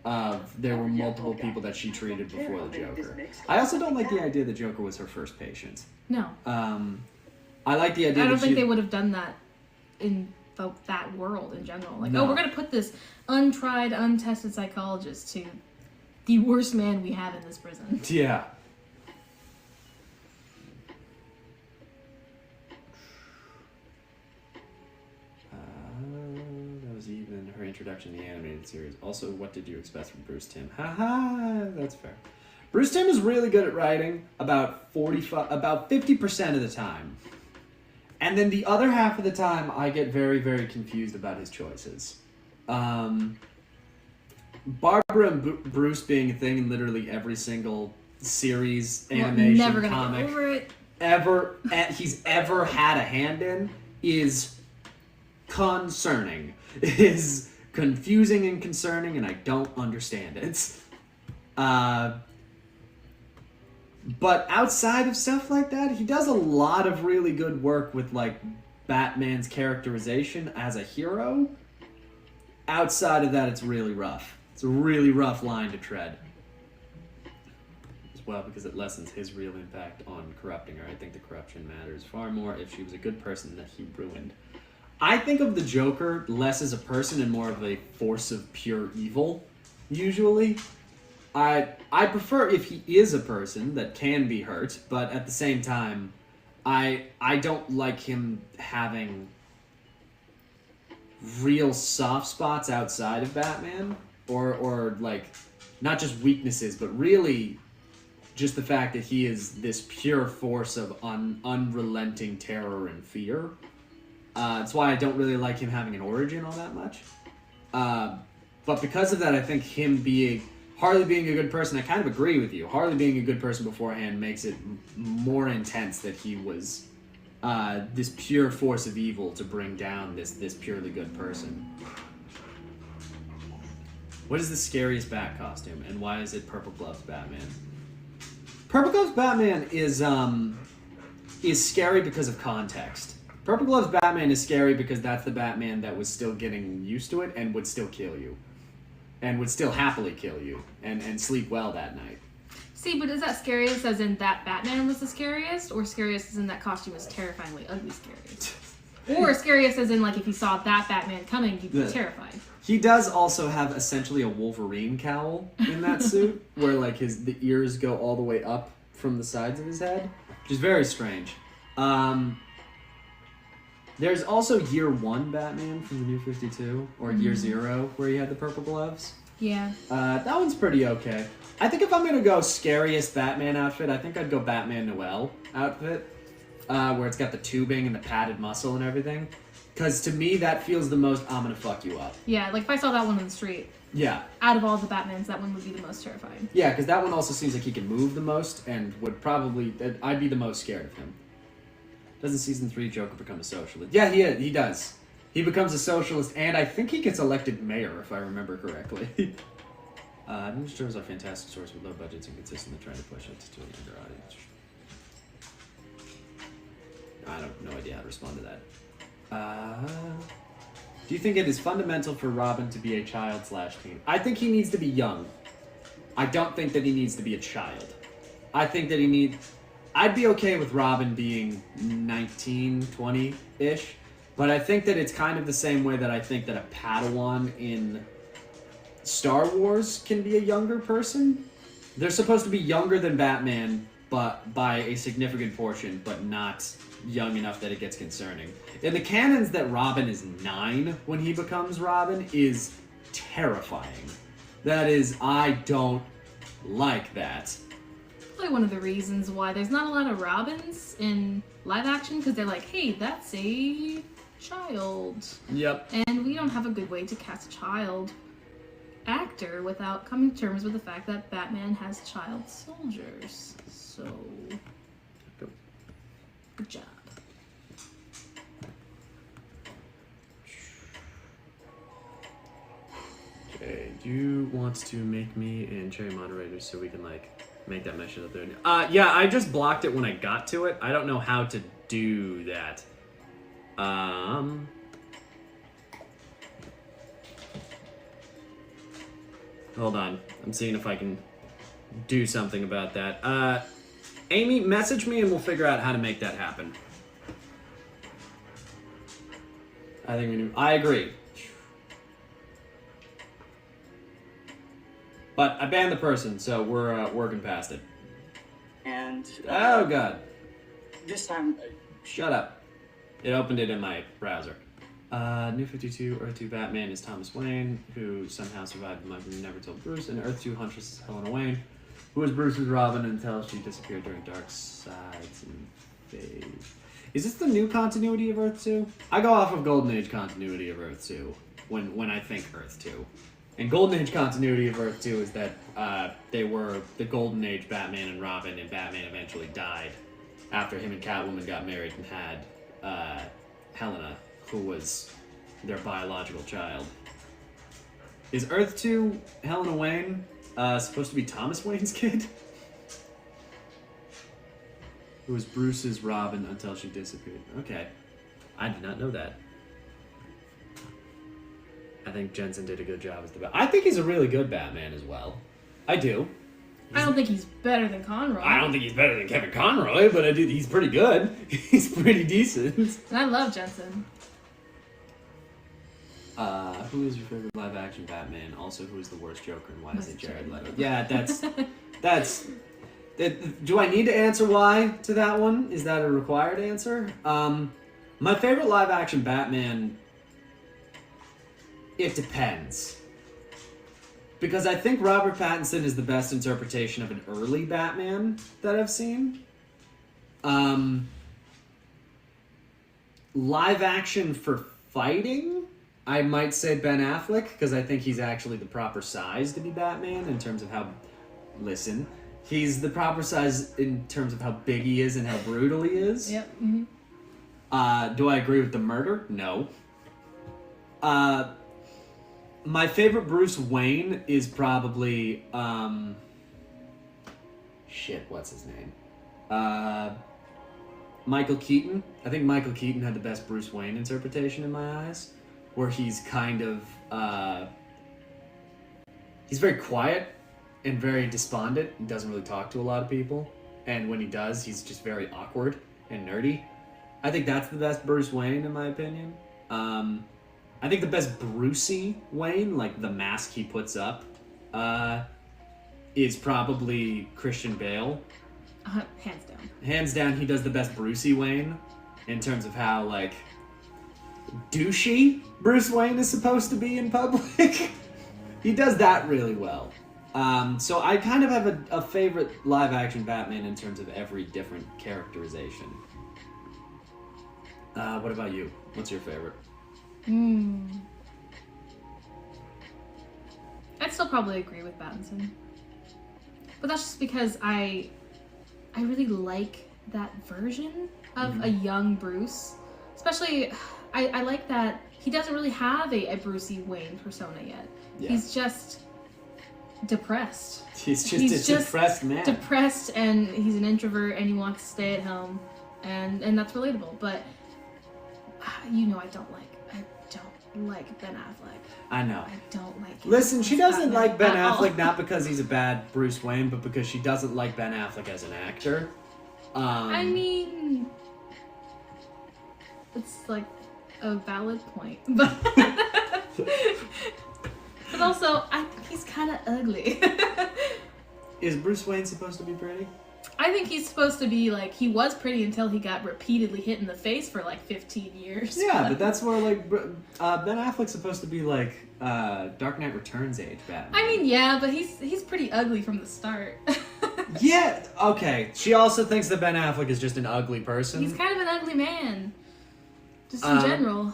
There were multiple people that she treated before the Joker. I also don't like the idea that Joker was her first patient. No. I like the idea I don't think they would have done that in that world in general. Like, no. we're going to put this untried, untested psychologist to the worst man we have in this prison. Yeah. That was even her introduction to the animated series. Also, what did you expect from Bruce Timm? Haha, that's fair. Bruce Timm is really good at writing about 50% of the time. And then the other half of the time, I get very, very confused about his choices. Barbara and Bruce being a thing in literally every single series, animation, never gonna comic, get over it. he's ever had a hand in is concerning. Is confusing and concerning, and I don't understand it. But outside of stuff like that, he does a lot of really good work with, like, Batman's characterization as a hero. Outside of that, it's really rough. It's a really rough line to tread. As well, because it lessens his real impact on corrupting her. I think the corruption matters far more if she was a good person that he ruined. I think of the Joker less as a person and more of a force of pure evil, usually. I prefer if he is a person that can be hurt, but at the same time, I don't like him having real soft spots outside of Batman, or like, not just weaknesses, but really just the fact that he is this pure force of unrelenting terror and fear. That's why I don't really like him having an origin all that much. But because of that, I think Harley being a good person, I kind of agree with you. Harley being a good person beforehand makes it more intense that he was this pure force of evil to bring down this purely good person. What is the scariest Bat costume, and why is it Purple Gloves Batman? Purple Gloves Batman is scary because of context. Purple Gloves Batman is scary because that's the Batman that was still getting used to it and would still kill you. And would still happily kill you and sleep well that night. See, but is that scariest as in that Batman was the scariest, or scariest as in that costume was terrifyingly ugly scariest? Or scariest as in, like, if you saw that Batman coming, you'd be terrified. He does also have essentially a Wolverine cowl in that suit, where, like, the ears go all the way up from the sides of his head, which is very strange. There's also Year 1 Batman from the New 52, or Year 0, where he had the purple gloves. Yeah. That one's pretty okay. I think if I'm going to go scariest Batman outfit, I think I'd go Batman Noel outfit, where it's got the tubing and the padded muscle and everything. Because to me, that feels the most, I'm going to fuck you up. Yeah, like if I saw that one in the street. Yeah. Out of all the Batmans, that one would be the most terrifying. Yeah, because that one also seems like he can move the most, and would probably, I'd be the most scared of him. Doesn't Season 3 Joker become a socialist? Yeah, he does. He becomes a socialist, and I think he gets elected mayor, if I remember correctly. Ninja Turtles are fantastic stories with low budgets and consistently trying to push it to a younger audience. I have no idea how to respond to that. Do you think it is fundamental for Robin to be a child/teen? I think he needs to be young. I don't think that he needs to be a child. I think that he needs... I'd be okay with Robin being 19, 20-ish, but I think that it's kind of the same way that I think that a Padawan in Star Wars can be a younger person. They're supposed to be younger than Batman, but by a significant portion, but not young enough that it gets concerning. In the canons, that Robin is 9 when he becomes Robin is terrifying. That is, I don't like that. Probably one of the reasons why there's not a lot of Robins in live action, because they're like, hey, that's a child. Yep. And we don't have a good way to cast a child actor without coming to terms with the fact that Batman has child soldiers. So, good job. Okay, do you want to make me and Cherry moderators so we can, like, make that mesh up there? Yeah, I just blocked it when I got to it. I don't know how to do that. Hold on. I'm seeing if I can do something about that. Amy, message me and we'll figure out how to make that happen. I think we do. I agree. But I banned the person, so we're working past it. And Oh god. this time, Shut up. It opened it in my browser. New 52, Earth 2 Batman is Thomas Wayne, who somehow survived the month and never told Bruce, and Earth 2 Huntress is Helena Wayne, who was Bruce's Robin until she disappeared during Darkseid's invasion. Is this the new continuity of Earth 2? I go off of Golden Age continuity of Earth 2 when I think Earth 2. And Golden Age continuity of Earth 2 is that they were the Golden Age Batman and Robin, and Batman eventually died after him and Catwoman got married and had Helena, who was their biological child. Is Earth 2 Helena Wayne supposed to be Thomas Wayne's kid? Who was Bruce's Robin until she disappeared. Okay. I did not know that. I think Jensen did a good job as the Batman. I think he's a really good Batman as well. I do. I don't think he's better than Conroy. I don't think he's better than Kevin Conroy, but he's pretty good. He's pretty decent. And I love Jensen. Who is your favorite live-action Batman? Also, who is the worst Joker, and why is it Jared Leto? Yeah, that's... Do I need to answer why to that one? Is that a required answer? My favorite live-action Batman... It depends. Because I think Robert Pattinson is the best interpretation of an early Batman that I've seen. Live action for fighting, I might say Ben Affleck, because I think he's actually the proper size to be Batman in terms of how... Listen. He's the proper size in terms of how big he is and how brutal he is. Yep. Mm-hmm. Do I agree with the murder? No. My favorite Bruce Wayne is probably, what's his name? Michael Keaton. I think Michael Keaton had the best Bruce Wayne interpretation in my eyes, where he's kind of, he's very quiet and very despondent and doesn't really talk to a lot of people. And when he does, he's just very awkward and nerdy. I think that's the best Bruce Wayne, in my opinion. I think the best Brucey Wayne, like the mask he puts up, is probably Christian Bale. Hands down. Hands down, he does the best Brucey Wayne in terms of how, like, douchey Bruce Wayne is supposed to be in public. He does that really well. So I kind of have a favorite live-action Batman in terms of every different characterization. What about you? What's your favorite? I'd still probably agree with Pattinson. But that's just because I really like that version of a young Bruce. Especially, I like that he doesn't really have a Brucey Wayne persona yet. Yeah. He's just depressed. He's just a depressed man. Depressed, and he's an introvert, and he wants to stay at home. And that's relatable. But, I don't like Ben Affleck. I know. I don't like him. Listen, she doesn't like Ben Affleck not because he's a bad Bruce Wayne, but because she doesn't like Ben Affleck as an actor. I mean, it's like a valid point, but but also I think he's kind of ugly. Is Bruce Wayne supposed to be pretty? I think he's supposed to be like, he was pretty until he got repeatedly hit in the face for like 15 years. Yeah, but that's where like Ben Affleck's supposed to be like Dark Knight Returns age Batman. I mean, yeah, but he's pretty ugly from the start. Yeah, okay. She also thinks that Ben Affleck is just an ugly person. He's kind of an ugly man, just in general.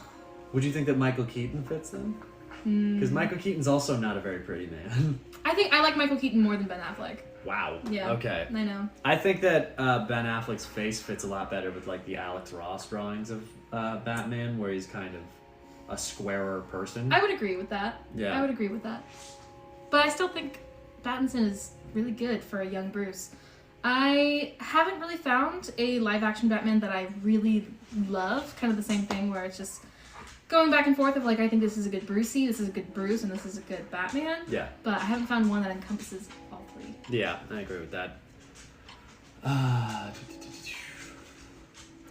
Would you think that Michael Keaton fits then? Because Michael Keaton's also not a very pretty man. I think I like Michael Keaton more than Ben Affleck. Wow. Yeah. Okay. I know. I think that Ben Affleck's face fits a lot better with like the Alex Ross drawings of Batman, where he's kind of a squarer person. I would agree with that. Yeah. I would agree with that. But I still think Pattinson is really good for a young Bruce. I haven't really found a live-action Batman that I really love. Kind of the same thing where it's just going back and forth of like, I think this is a good Brucey, this is a good Bruce, and this is a good Batman. Yeah. But I haven't found one that encompasses all three. Yeah, I agree with that. I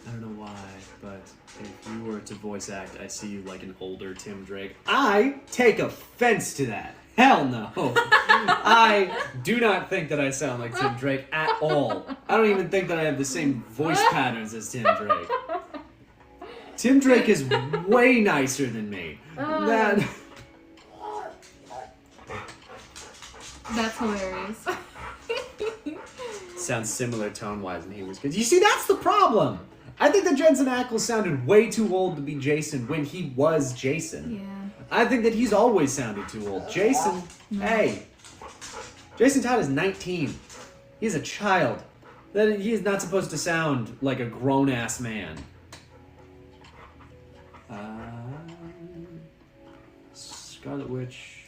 don't know why, but if you were to voice act, I see you like an older Tim Drake. I take offense to that. Hell no. I do not think that I sound like Tim Drake at all. I don't even think that I have the same voice patterns as Tim Drake. Tim Drake is way nicer than me. That's hilarious. Sounds similar tone-wise, and he was good. You see, that's the problem. I think that Jensen Ackles sounded way too old to be Jason when he was Jason. Yeah. I think that he's always sounded too old. Jason, hey. Jason Todd is 19. He's a child. That he is not supposed to sound like a grown-ass man. Scarlet Witch,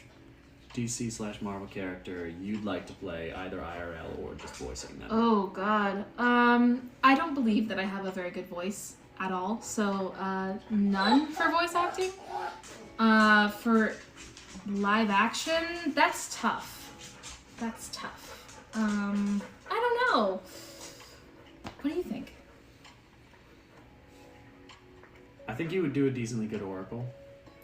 DC/Marvel character you'd like to play either IRL or just voicing them. Oh God. I don't believe that I have a very good voice at all. So none for voice acting. For live action, that's tough. That's tough. I don't know. What do you think? I think you would do a decently good Oracle.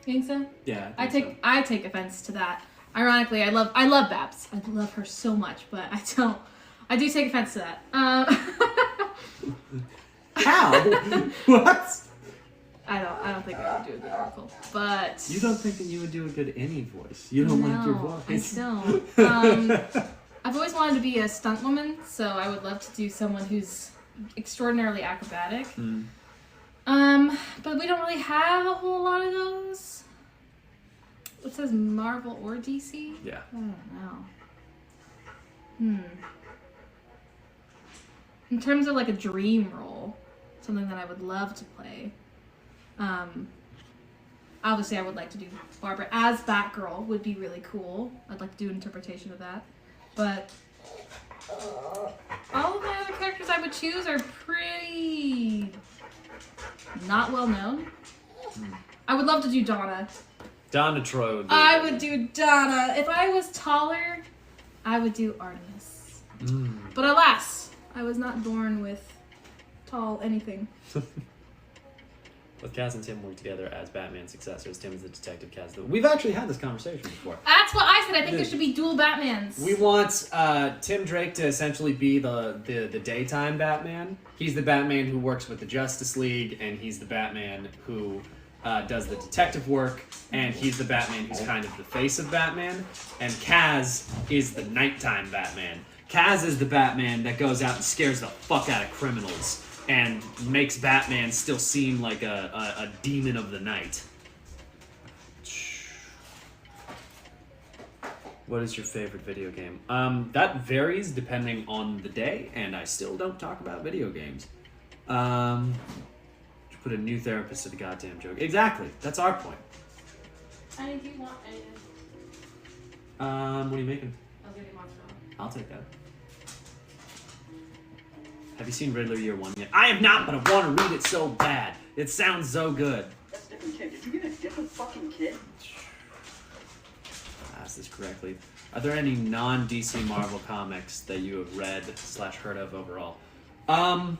Think so? Yeah, I take offense to that. Ironically, I love Babs. I love her so much, but I do take offense to that. How? What? I don't think I would do a good Oracle, but You don't think that you would do a good any voice? You don't like your voice? I don't. I've always wanted to be a stunt woman, so I would love to do someone who's extraordinarily acrobatic. But we don't really have a whole lot of those. It says Marvel or DC? Yeah. I don't know. In terms of like a dream role, something that I would love to play. Obviously I would like to do Barbara as Batgirl would be really cool. I'd like to do an interpretation of that. But all of my other characters I would choose are pretty not well known. I would love to do Donna. Donna Troy would be I would do Donna. If I was taller, I would do Artemis. But alas, I was not born with tall anything. Both Kaz and Tim work together as Batman successors. Tim is the detective, Kaz. We've actually had this conversation before. That's what I said. I think there should be dual Batmans. We want Tim Drake to essentially be the daytime Batman. He's the Batman who works with the Justice League, and he's the Batman who does the detective work, and he's the Batman who's kind of the face of Batman. And Kaz is the nighttime Batman. Kaz is the Batman that goes out and scares the fuck out of criminals and makes Batman still seem like a demon of the night. What is your favorite video game? That varies depending on the day, and I still don't talk about video games. Put a new therapist to the goddamn joke. Exactly. That's our point. I do want anything. What are you making? I'll give you mozzarella. I'll take that. Have you seen Riddler Year One yet? I have not, but I want to read it so bad. It sounds so good. That's a different kid. Did you get a different fucking kid? Ask this correctly. Are there any non-DC Marvel comics that you have read / heard of overall? One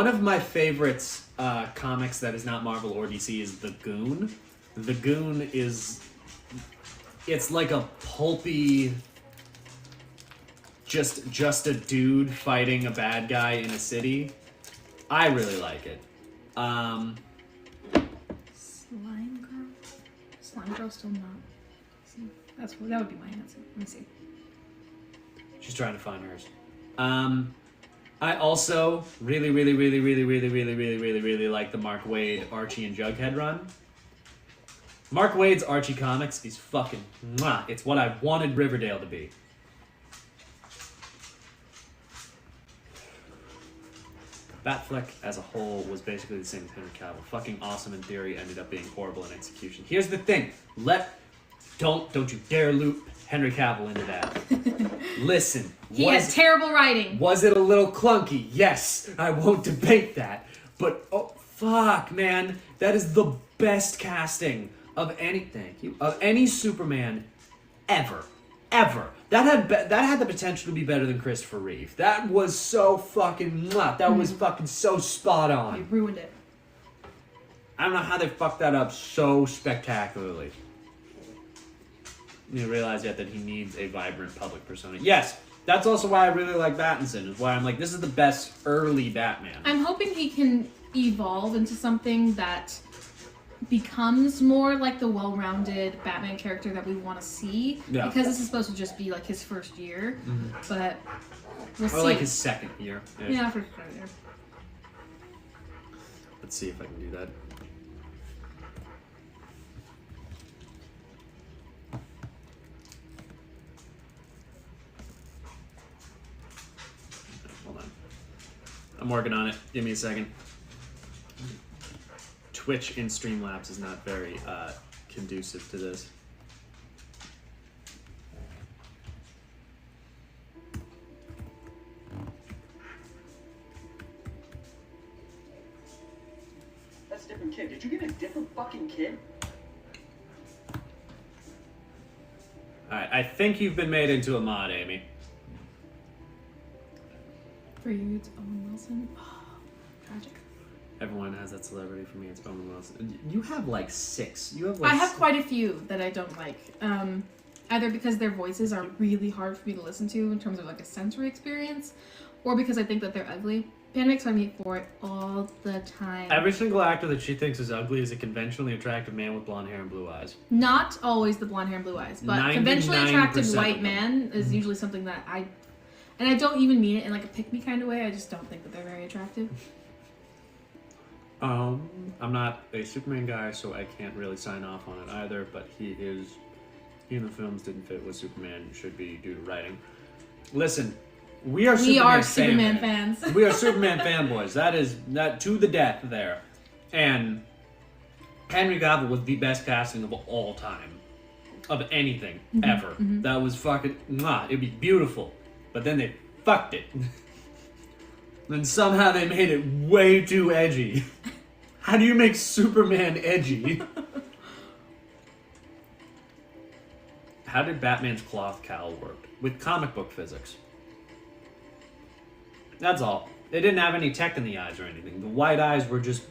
of my favorites comics that is not Marvel or DC is The Goon. The Goon it's like a pulpy, just a dude fighting a bad guy in a city. I really like it. Slime Girl? Slime Girl still not. See, that would be my answer. Let me see. She's trying to find hers. I also really like the Mark Waid, Archie, and Jughead run. Mark Waid's Archie comics is fucking mwah. It's what I wanted Riverdale to be. Batfleck as a whole was basically the same as Henry Cavill. Fucking awesome in theory, ended up being horrible in execution. Here's the thing. Don't you dare loop Henry Cavill into that. Listen. He has terrible writing. Was it a little clunky? Yes. I won't debate that. But, oh, fuck, man. That is the best casting of any Superman ever. Ever. That had the potential to be better than Christopher Reeve. That was so fucking mwah. That was fucking so spot on. You ruined it. I don't know how they fucked that up so spectacularly. You realize yet that he needs a vibrant public persona. Yes, that's also why I really like Pattinson. Is why I'm like, this is the best early Batman. I'm hoping he can evolve into something that becomes more like the well-rounded Batman character that we want to see. Yeah. Because this is supposed to just be like his first year. Mm-hmm. But we'll see. Or like his second year. Yeah, first year. Let's see if I can do that. Hold on. I'm working on it. Give me a second. Twitch in Streamlabs is not very conducive to this. That's a different kid. Did you get a different fucking kid? Alright, I think you've been made into a mod, Amy. For you, it's Owen Wilson. Oh, tragic. Everyone has that celebrity. For me, it's Owen Wilson. You have like 6. I have quite a few that I don't like. Either because their voices are really hard for me to listen to in terms of like a sensory experience, or because I think that they're ugly. Panda makes fun of me for it all the time. Every single actor that she thinks is ugly is a conventionally attractive man with blonde hair and blue eyes. Not always the blonde hair and blue eyes, but conventionally attractive white man is usually something that and I don't even mean it in like a pick-me kind of way. I just don't think that they're very attractive. I'm not a Superman guy, so I can't really sign off on it either, but he in the films didn't fit what Superman should be due to writing. Listen, we are Superman fans. We are Superman fanboys. That to the death there. And Henry Cavill was the best casting of all time. Of anything, ever. Mm-hmm. That was fucking, it'd be beautiful. But then they fucked it. Then somehow they made it way too edgy. How do you make Superman edgy? How did Batman's cloth cowl work? With comic book physics. That's all. They didn't have any tech in the eyes or anything. The white eyes were just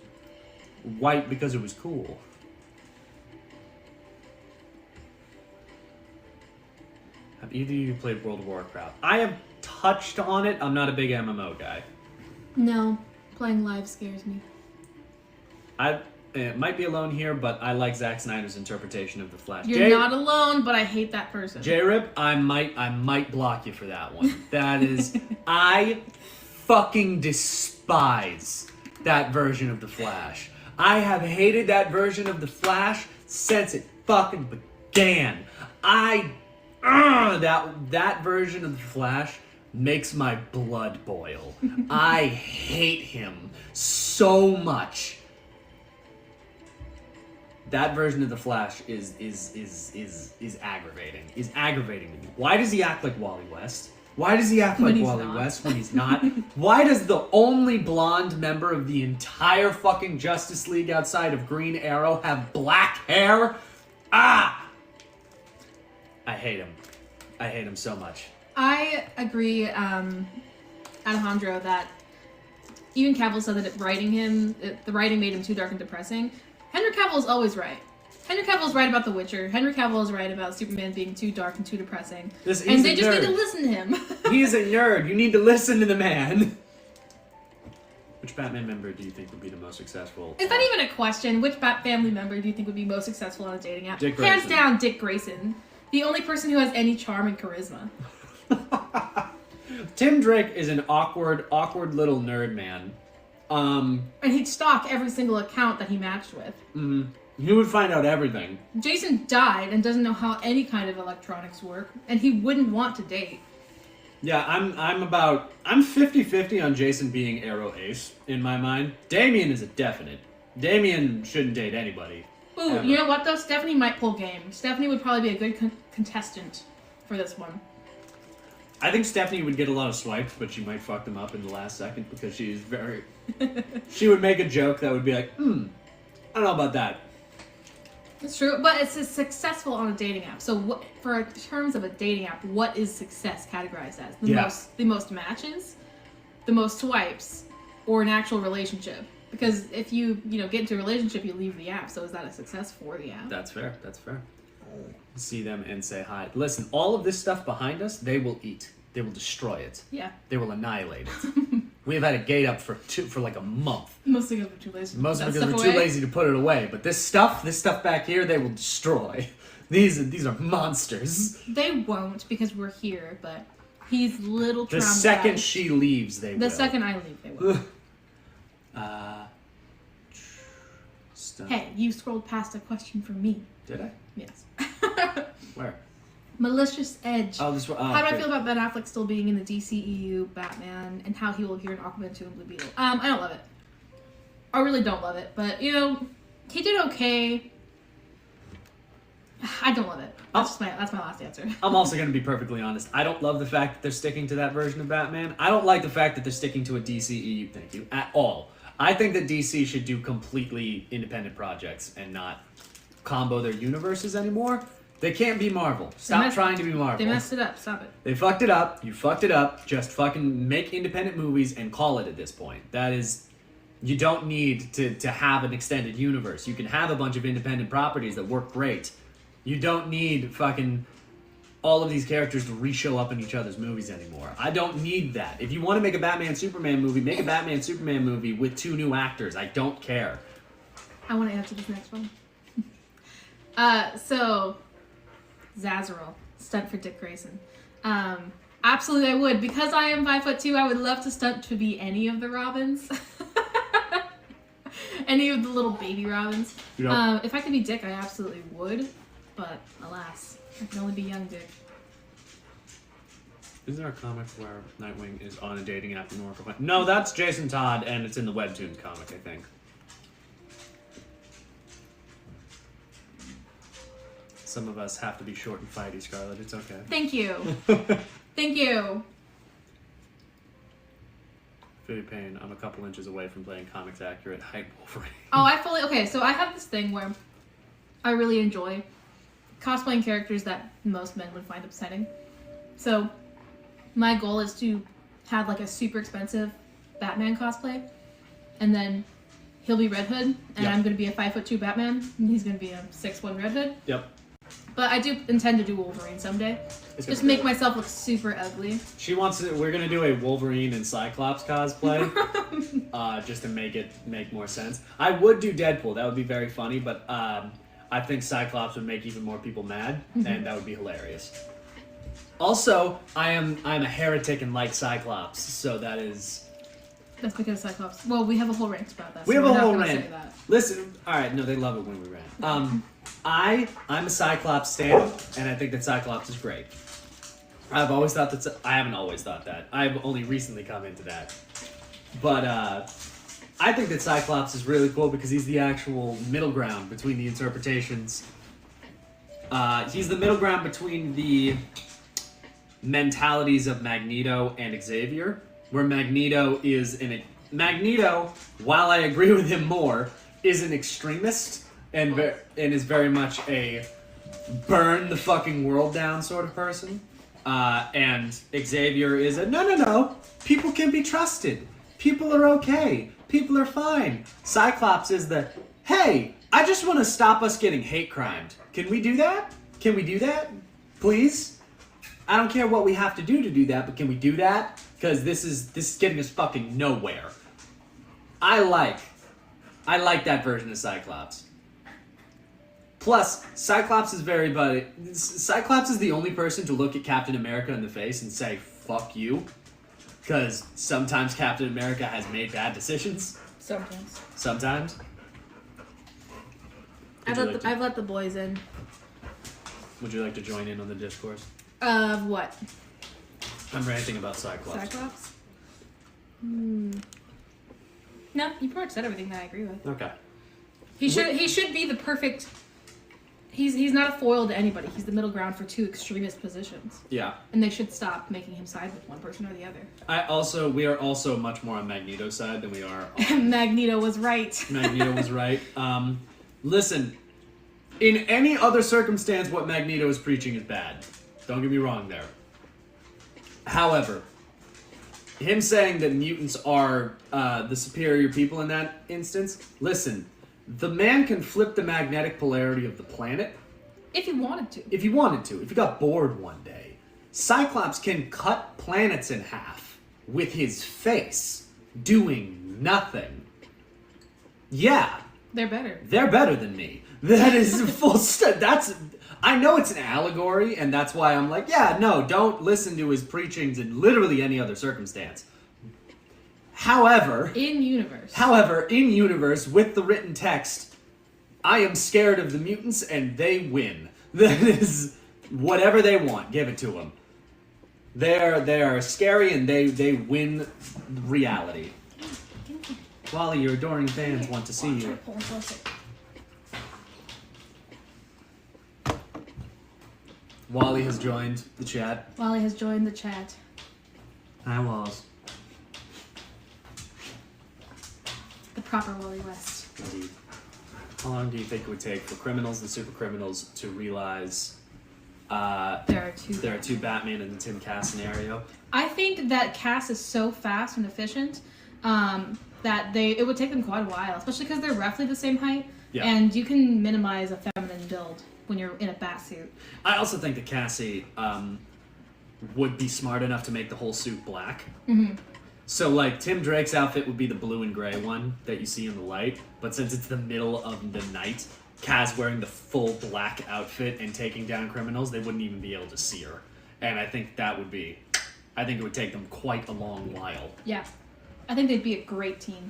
white because it was cool. Have either of you played World of Warcraft? I have touched on it. I'm not a big MMO guy. No, playing live scares me. I might be alone here, but I like Zack Snyder's interpretation of the Flash. You're not alone, but I hate that person. J-Rip, I might block you for that one. That is, I fucking despise that version of the Flash. I have hated that version of the Flash since it fucking began. That version of the Flash makes my blood boil. I hate him so much. That version of the Flash is aggravating. Is aggravating to me. Why does he act like Wally West? Why does he act like Wally West when he's not? Why does the only blonde member of the entire fucking Justice League outside of Green Arrow have black hair? I hate him. I hate him so much. I agree, Alejandro, that even Cavill said that the writing made him too dark and depressing. Henry Cavill is always right. Henry Cavill is right about The Witcher. Henry Cavill is right about Superman being too dark and too depressing. And they just need to listen to him. He's a nerd. You need to listen to the man. Which Batman member do you think would be the most successful? Is that even a question? Which Bat family member do you think would be most successful on a dating app? Dick Grayson. Hands down, Dick Grayson. The only person who has any charm and charisma. Tim Drake is an awkward little nerd man. And he'd stalk every single account that he matched with. Mm-hmm. He would find out everything. Jason died and doesn't know how any kind of electronics work, and he wouldn't want to date. Yeah, I'm 50-50 on Jason being Arrow Ace in my mind. Damien is a definite. Damien shouldn't date anybody. Ooh, ever. You know what though? Stephanie might pull game. Stephanie would probably be a good contestant for this one. I think Stephanie would get a lot of swipes, but she might fuck them up in the last second because she's very... She would make a joke that would be like, I don't know about that. It's true, but it's successful on a dating app. So, what, for terms of a dating app, what is success categorized as? The most matches, the most swipes, or an actual relationship? Because if you get into a relationship, you leave the app. So, is that a success for the app? That's fair. See them and say hi. Listen, all of this stuff behind us, they will eat. They will destroy it. Yeah. They will annihilate it. We've had a gate up for like a month. Mostly because we're too lazy. Mostly because we're too lazy to put it away. But this stuff back here, they will destroy. These are monsters. They won't because we're here, but he's little traumatized. The second she leaves, they will. The second I leave, they will. Stuff. Hey, you scrolled past a question from me. Did I? Yes. Where? Malicious Edge. Oh, this one. Oh, how do I feel about Ben Affleck still being in the DCEU Batman, and how he will appear in Aquaman 2 and Blue Beetle? I don't love it. I really don't love it, but he did okay. I don't love it. That's my last answer. I'm also going to be perfectly honest. I don't love the fact that they're sticking to that version of Batman. I don't like the fact that they're sticking to a DCEU, thank you, at all. I think that DC should do completely independent projects and not combo their universes anymore. They can't be Marvel. Stop trying to be Marvel. They messed it up. Stop it. They fucked it up. You fucked it up. Just fucking make independent movies and call it at this point. That is... You don't need to have an extended universe. You can have a bunch of independent properties that work great. You don't need fucking all of these characters to re-show up in each other's movies anymore. I don't need that. If you want to make a Batman-Superman movie, make a Batman-Superman movie with 2 new actors. I don't care. I want to answer this next one. So... Zazaril, stunt for Dick Grayson. Absolutely I would. Because I am 5'2", I would love to stunt to be any of the Robins. Any of the little baby Robins. Yep. If I could be Dick, I absolutely would. But alas, I can only be young Dick. Isn't there a comic where Nightwing is on a dating app in Oracle? No, that's Jason Todd, and it's in the Webtoon comic, I think. Some of us have to be short and fighty, Scarlett. It's okay. Thank you. Thank you. Feel your pain. I'm a couple inches away from playing comics accurate height Wolverine. Oh, okay, so I have this thing where I really enjoy cosplaying characters that most men would find upsetting. So my goal is to have like a super expensive Batman cosplay, and then he'll be Red Hood, and I'm going to be a 5'2" Batman, and he's going to be a 6'1" Red Hood. Yep. But I do intend to do Wolverine someday. Just make myself look super ugly. She wants to. We're gonna do a Wolverine and Cyclops cosplay, just to make more sense. I would do Deadpool. That would be very funny, but I think Cyclops would make even more people mad, and that would be hilarious. Also, I'm a heretic and like Cyclops, so that is. That's because Cyclops. Well, we have a whole rant about that. We have a whole rant. Listen, all right, no, they love it when we rant. I'm a Cyclops stan, and I think that Cyclops is great. I've always thought that. I haven't always thought that. I've only recently come into that. But I think that Cyclops is really cool because he's the actual middle ground between the interpretations. He's the middle ground between the mentalities of Magneto and Xavier, where Magneto, while I agree with him more, is an extremist and is very much a burn the fucking world down sort of person. And Xavier is no. People can be trusted. People are okay. People are fine. Cyclops is the, hey, I just want to stop us getting hate crimed. Can we do that? Can we do that? Please? I don't care what we have to do that, but can we do that? Because this is getting us fucking nowhere. I like that version of Cyclops. Plus, Cyclops is Cyclops is the only person to look at Captain America in the face and say, fuck you. Because sometimes Captain America has made bad decisions. Sometimes. I've let the boys in. Would you like to join in on the discourse? Of what? I'm ranting about Cyclops. Cyclops? No, you pretty much said everything that I agree with. Okay. He should be the perfect. He's not a foil to anybody. He's the middle ground for two extremist positions. Yeah. And they should stop making him side with one person or the other. We are also much more on Magneto's side than we are on... Magneto was right. Magneto was right. Listen, in any other circumstance, what Magneto is preaching is bad. Don't get me wrong there. However, him saying that mutants are the superior people in that instance, listen, the man can flip the magnetic polarity of the planet. If he wanted to. If he wanted to. If he got bored one day. Cyclops can cut planets in half with his face, doing nothing. Yeah. They're better. They're better than me. That is full that's... I know it's an allegory, and that's why I'm like, yeah, no, don't listen to his preachings in literally any other circumstance. However, in universe, with the written text, I am scared of the mutants, and they win. That is whatever they want. Give it to them. They are scary, and they win reality. Wally, your adoring fans want to see you. Wally has joined the chat. Hi, Walls. The proper Wally West. Indeed. How long do you think it would take for criminals and super criminals to realize there are two Batman in the Tim Cass scenario? I think that Cass is so fast and efficient that it would take them quite a while, especially because they're roughly the same height, and you can minimize a feminine build when you're in a bat suit. I also think that Cassie would be smart enough to make the whole suit black. Mm-hmm. So, like, Tim Drake's outfit would be the blue and gray one that you see in the light, but since it's the middle of the night, Kaz wearing the full black outfit and taking down criminals, they wouldn't even be able to see her. And I think it would take them quite a long while. Yeah. I think they'd be a great team.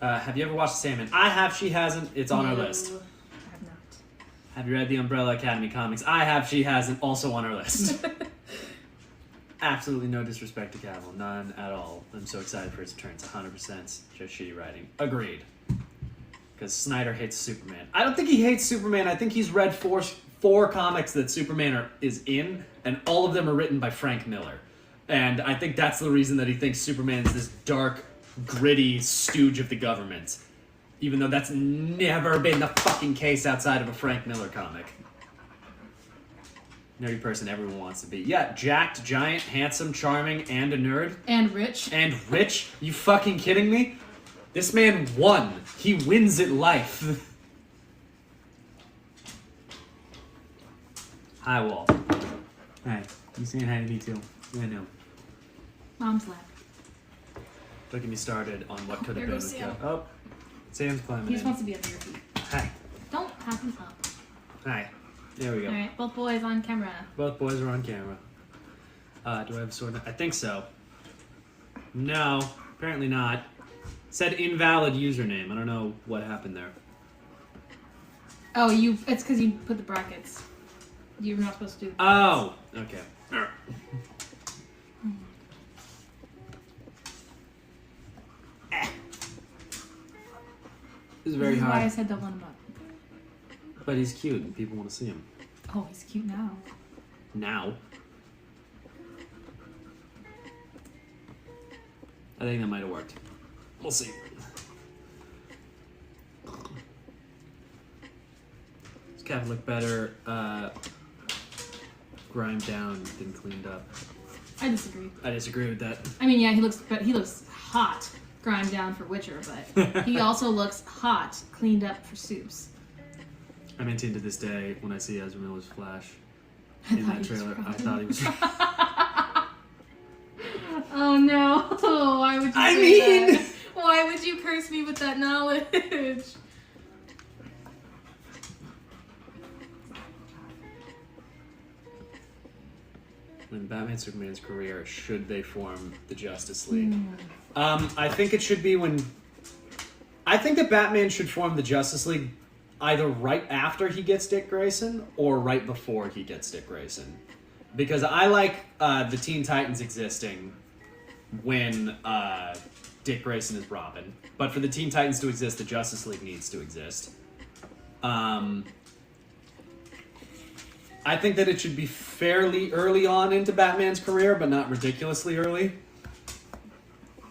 Have you ever watched Sandman? I have, she hasn't. It's on our list. I have not. Have you read the Umbrella Academy comics? I have, she hasn't. Also on our list. Absolutely no disrespect to Cavill. None at all. I'm so excited for his return. It's 100% just shitty writing. Agreed. Because Snyder hates Superman. I don't think he hates Superman. I think he's read four comics that Superman is in, and all of them are written by Frank Miller. And I think that's the reason that he thinks Superman is this dark, gritty stooge of the government. Even though that's never been the fucking case outside of a Frank Miller comic. Nerdy person everyone wants to be. Yeah, jacked, giant, handsome, charming, and a nerd. And rich. You fucking kidding me? This man won. He wins at life. Hi, Walt. Hi. You saying hi to me too? I know. Mom's lap. Don't get me started on what could have There been. goes Sam. Oh, Sam's climbing He just in. wants to be under your feet. Hi. Don't have him up. Hi. There we go. Alright, both boys on camera. Both boys are on camera. Do I have a sword? I think so. No, apparently not. Said invalid username. I don't know what happened there. Oh, it's because you put the brackets. You're not supposed to do Oh, okay. This is very This is why I hard. said don't let him up. But he's cute and people want to see him. Oh, he's cute now. Now. I think that might have worked. We'll see. Does Cap look better grimed down than cleaned up. I disagree. I disagree with that. I mean, yeah, he looks hot, grimed down for Witcher, but he also looks hot, cleaned up for Soups. I maintain to this day, when I see Ezra Miller's Flash in that trailer, I thought he was... Oh no! Why would you say that? Why would you curse me with that knowledge? When Batman Superman's career, should they form the Justice League? I think it should be when... I think that Batman should form the Justice League either right after he gets Dick Grayson or right before he gets Dick Grayson. Because I like the Teen Titans existing when Dick Grayson is Robin. But for the Teen Titans to exist, the Justice League needs to exist. I think that it should be fairly early on into Batman's career, but not ridiculously early.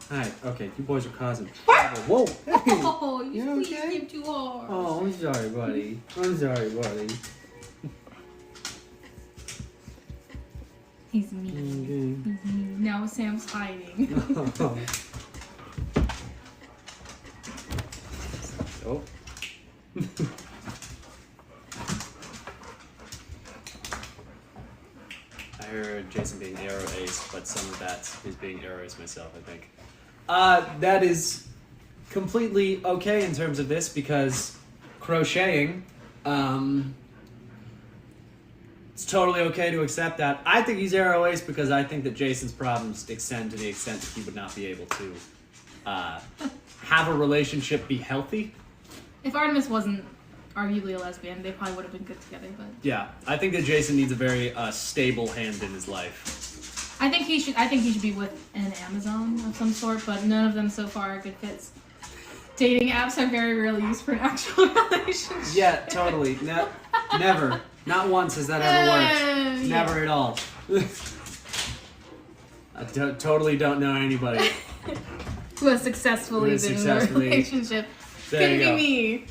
Alright, okay, you boys are causing trouble. Whoa! Hey, Oh, you squeezed okay? him too hard. Oh, I'm sorry, buddy. I'm sorry, buddy. He's mean. Okay. He's mean. Now Sam's hiding. Oh. I heard Jason being Arrow Ace, but some of that is being Arrow Ace myself, I think. That is completely okay in terms of this because crocheting, it's totally okay to accept that. I think he's Arrow Ace because I think that Jason's problems extend to the extent that he would not be able to have a relationship be healthy. If Artemis wasn't arguably a lesbian, they probably would have been good together, but... Yeah, I think that Jason needs a very stable hand in his life. I think he should be with an Amazon of some sort, but none of them so far are good fits. Dating apps are very rarely used for an actual relationship. Yeah, totally. Never. Not once has that ever worked. Yeah. Never at all. I totally don't know anybody. Who has successfully been in a relationship. There you Couldn't go. be me.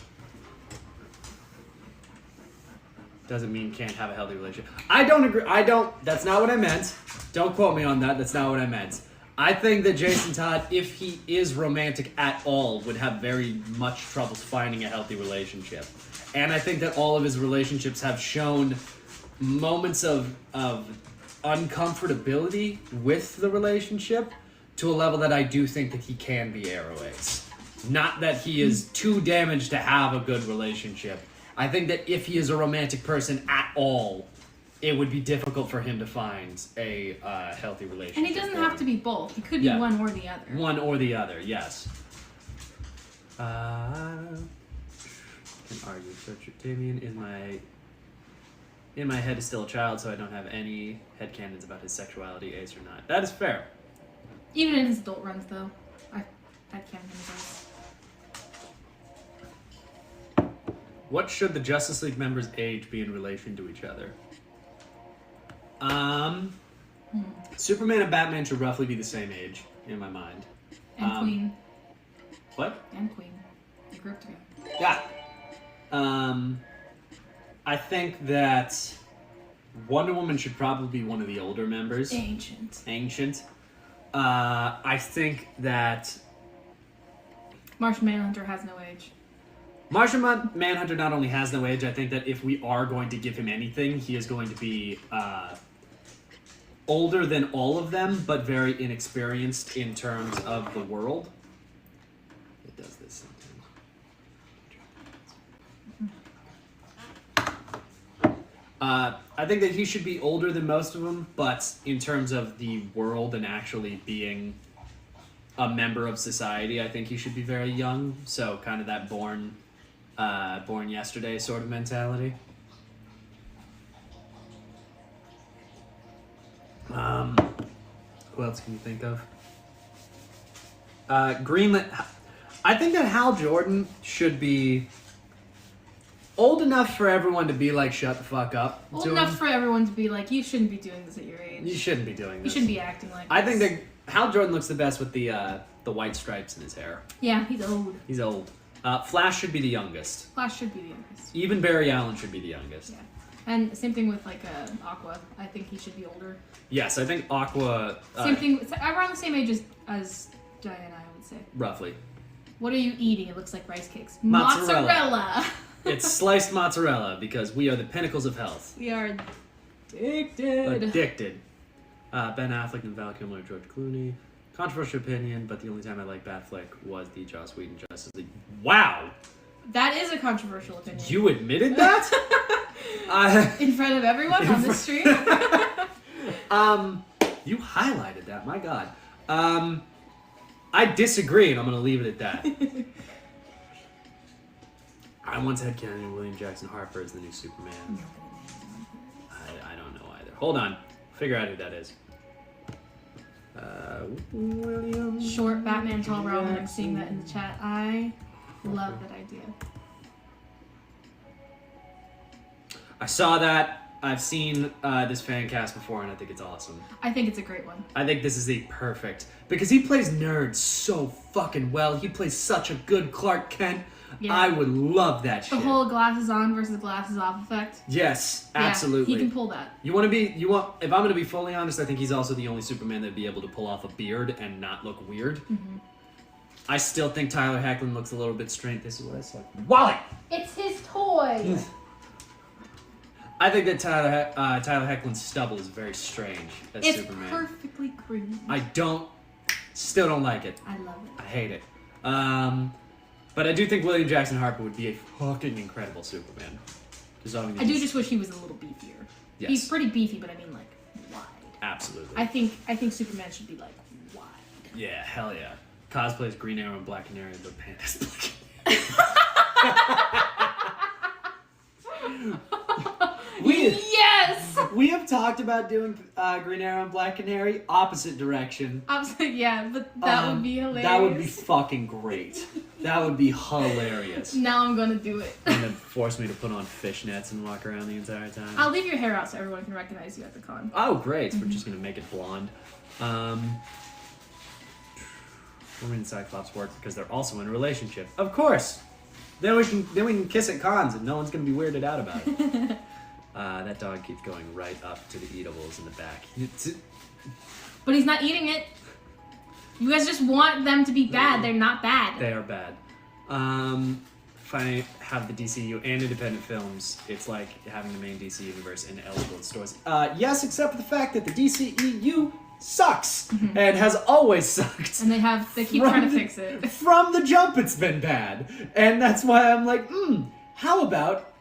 Doesn't mean can't have a healthy relationship. I don't agree. That's not what I meant. Don't quote me on that. That's not what I meant. I think that Jason Todd, if he is romantic at all, would have very much trouble finding a healthy relationship. And I think that all of his relationships have shown moments of uncomfortability with the relationship to a level that I do think that he can be Arrow Ace. Not that he is too damaged to have a good relationship. I think that if he is a romantic person at all, it would be difficult for him to find a healthy relationship. And he doesn't have to be both. He could be one or the other. One or the other, yes. Can argue. Search Damien is in my head is still a child, so I don't have any headcanons about his sexuality, ace or not. That is fair. Even in his adult runs, though, I've had canon his ace. What should the Justice League members' age be in relation to each other? Superman and Batman should roughly be the same age, in my mind. And Queen. What? And Queen. They grew up together. Yeah. I think that Wonder Woman should probably be one of the older members. Ancient. I think that Martian Manhunter has no age. Martian Manhunter not only has no age, I think that if we are going to give him anything, he is going to be older than all of them, but very inexperienced in terms of the world. It does this sometimes. I think that he should be older than most of them, but in terms of the world and actually being a member of society, I think he should be very young. So kind of that born yesterday sort of mentality. Who else can you think of? Greenland. I think that Hal Jordan should be old enough for everyone to be like, shut the fuck up. Old enough for everyone to be like, you shouldn't be doing this at your age. You shouldn't be doing this. You shouldn't be acting like I this. think that Hal Jordan looks the best with the white stripes in his hair. Yeah, he's old. He's old. Flash should be the youngest. Flash should be the youngest. Even Barry Allen should be the youngest. Yeah. And same thing with like Aqua. I think he should be older. Yes, I think Aqua. Same thing. It's around the same age as Diana, I would say. Roughly. What are you eating? It looks like rice cakes. Mozzarella. Mozzarella. It's sliced mozzarella because we are the pinnacles of health. We are addicted. Addicted. Ben Affleck and Val Kilmer, George Clooney. Controversial opinion, but the only time I liked Batfleck was the Joss Whedon Justice League. Wow! That is a controversial opinion. You admitted that? In front of everyone on the stream? You highlighted that, my god. I disagree, and I'm gonna leave it at that. I once had Canon William Jackson Harper as the new Superman. I don't know either. Hold on. Figure out who that is. William Short Batman, tall Robin. I'm seeing that in the chat. I love that idea. I saw that. I've seen this fan cast before, and I think it's awesome. I think it's a great one. I think this is a perfect... Because he plays nerds so fucking well. He plays such a good Clark Kent. Yeah. I would love that The shit. whole glasses on versus glasses off effect. Yes, Yeah, absolutely. he can pull that. If I'm going to be fully honest, I think he's also the only Superman that'd be able to pull off a beard and not look weird. Mm-hmm. I still think Tyler Hoechlin looks a little bit strange. This is what I said. Wally! It's his toy! I think that Tyler Hoechlin's stubble is very strange as It's Superman. perfectly green. Still don't like it. I love it. I hate it. But I do think William Jackson Harper would be a fucking incredible Superman. I do just wish he was a little beefier. Yes. He's pretty beefy, but I mean like wide. Absolutely. I think Superman should be like wide. Yeah, hell yeah. Cosplays Green Arrow and Black Canary, but Panda's Black Yes! We have talked about doing Green Arrow and Black Canary opposite direction. Yeah, but that would be hilarious. That would be fucking great. That would be hilarious. Now I'm gonna do it. And then force me to put on fishnets and walk around the entire time. I'll leave your hair out so everyone can recognize you at the con. Oh, great. We're just gonna make it blonde. Women and Cyclops work because they're also in a relationship. Of course. Then we can kiss at cons and no one's gonna be weirded out about it. That dog keeps going right up to the eatables in the back. But he's not eating it. You guys just want them to be bad. They're not bad. They are bad. If I have the DCU and independent films, it's like having the main DC universe in eligible stores. Yes, except for the fact that the DCEU sucks and has always sucked. And they keep trying to fix it. From the jump, it's been bad, and that's why I'm like, how about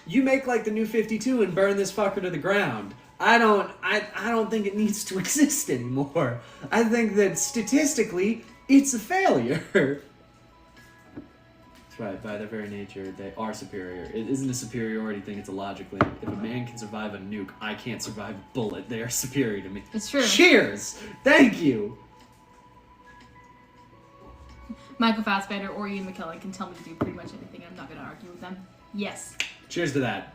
you make like the New 52 and burn this fucker to the ground? I don't think it needs to exist anymore. I think that statistically, it's a failure. That's right, by their very nature, they are superior. It isn't a superiority thing, it's a logic thing. If a man can survive a nuke, I can't survive a bullet. They are superior to me. It's true. Cheers! Thank you! Michael Fassbender or Ian McKellen can tell me to do pretty much anything. I'm not going to argue with them. Yes. Cheers to that.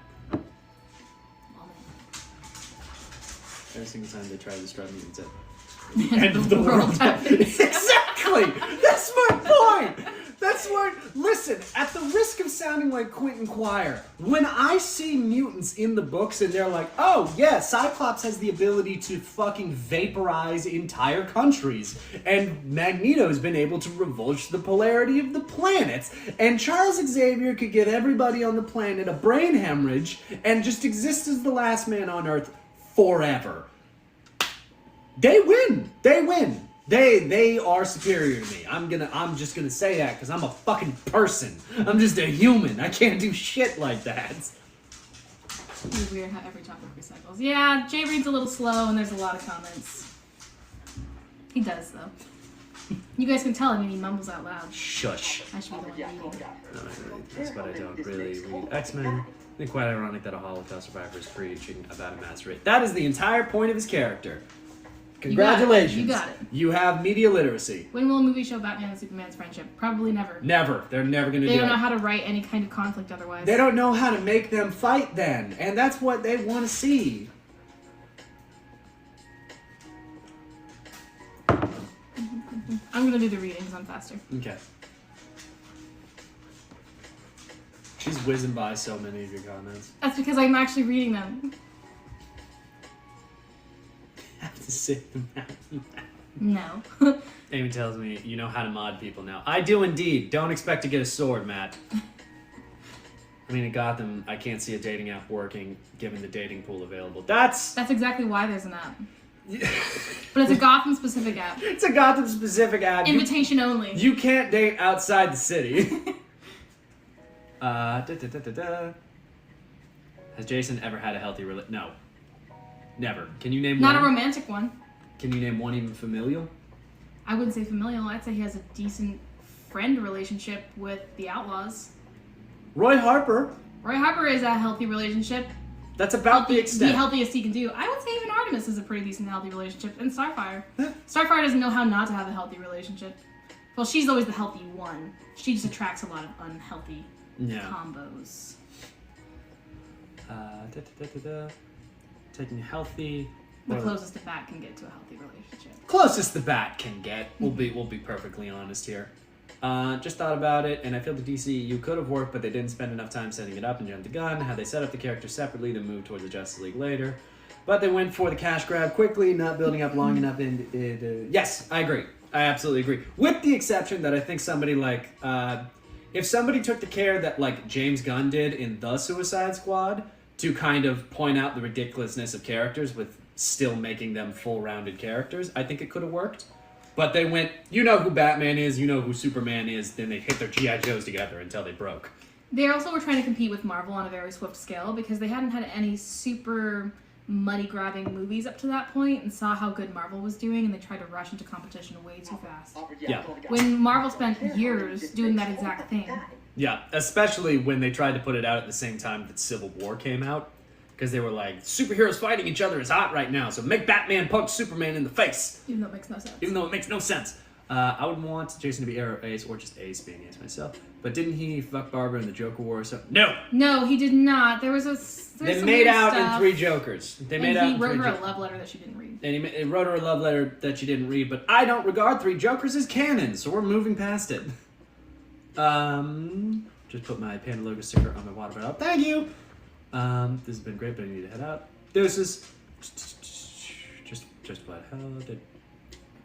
Every single time they try to destroy me, it's at the end of the world. Exactly! That's my point! That's what... Listen, at the risk of sounding like Quentin Quire, when I see mutants in the books and they're like, oh, yeah, Cyclops has the ability to fucking vaporize entire countries, and Magneto's been able to revolve the polarity of the planets, and Charles Xavier could give everybody on the planet a brain hemorrhage and just exist as the last man on Earth forever. They win. They win. They are superior to me. I'm just gonna say that because I'm a fucking person. I'm just a human. I can't do shit like that. It's weird how every topic recycles. Yeah, Jay reads a little slow and there's a lot of comments. He does though. You guys can tell him he mumbles out loud. Shush. I should be the one reading. No, that's what I don't really read X-Men. I think quite ironic that a Holocaust survivor is preaching about a mass rape. That is the entire point of his character. Congratulations. You got it. You have media literacy. When will a movie show Batman and Superman's friendship? Probably never. Never. They're never going to do it. They don't know how to write any kind of conflict otherwise. They don't know how to make them fight then. And that's what they want to see. I'm going to do the readings on faster. Okay. She's whizzing by so many of your comments. That's because I'm actually reading them. I have to say them out. No. Amy tells me, you know how to mod people now. I do indeed. Don't expect to get a sword, Matt. I mean, in Gotham, I can't see a dating app working given the dating pool available. That's exactly why there's an app. But it's a Gotham-specific app. It's a Gotham-specific app. Invitation only. You can't date outside the city. Has Jason ever had a healthy relationship? No. Never. Can you name one? Not a romantic one. Can you name one even familial? I wouldn't say familial. I'd say he has a decent friend relationship with the Outlaws. Roy Harper. Roy Harper is a healthy relationship. That's about the extent. The healthiest he can do. I would say even Artemis is a pretty decent healthy relationship. And Starfire. Starfire doesn't know how not to have a healthy relationship. Well, she's always the healthy one. She just attracts a lot of unhealthy combos. Taking healthy. The closest the bat can get to a healthy relationship. Closest the bat can get. We'll be perfectly honest here. Just thought about it, and I feel the DCU could have worked, but they didn't spend enough time setting it up and jumped the gun. How they set up the characters separately, then moved towards the Justice League later. But they went for the cash grab quickly, not building up long enough. Yes, I agree. I absolutely agree. With the exception that I think somebody like, if somebody took the care that like James Gunn did in The Suicide Squad to kind of point out the ridiculousness of characters with still making them full-rounded characters, I think it could have worked. But they went, you know who Batman is, you know who Superman is, then they hit their G.I. Joes together until they broke. They also were trying to compete with Marvel on a very swift scale because they hadn't had any super money-grabbing movies up to that point and saw how good Marvel was doing, and they tried to rush into competition way too fast. Yeah. When Marvel spent years doing that exact thing. Yeah, especially when they tried to put it out at the same time that Civil War came out. Because they were like, superheroes fighting each other is hot right now, so make Batman punch Superman in the face. Even though it makes no sense. Even though it makes no sense. I would want Jason to be Arrow Ace or just Ace being Ace myself. But didn't he fuck Barbara in the Joker War or something? No! No, he did not. They made out in 3 Jokers. He wrote her a love letter that she didn't read. And he wrote her a love letter that she didn't read, but I don't regard 3 Jokers as canon, so we're moving past it. Just put my Panda logo sticker on my water bottle. Thank you! This has been great, but I need to head out. Deuces. Just justified. How did...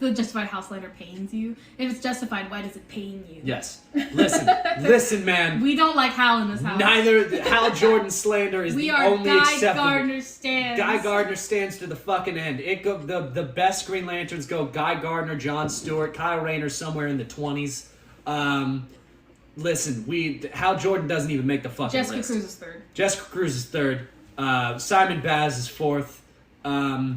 The justified how slander pains you. If it's justified, why does it pain you? Yes. Listen, man. We don't like Hal in this house. Neither Hal Jordan slander is the only acceptable. Guy Gardner stands. Guy Gardner stands to the fucking end. The best Green Lanterns go Guy Gardner, Jon Stewart, Kyle Rayner somewhere in the 20s. Listen, Hal Jordan doesn't even make the fucking list. Jessica Cruz is 3rd. Jessica Cruz is 3rd. Simon Baz is 4th.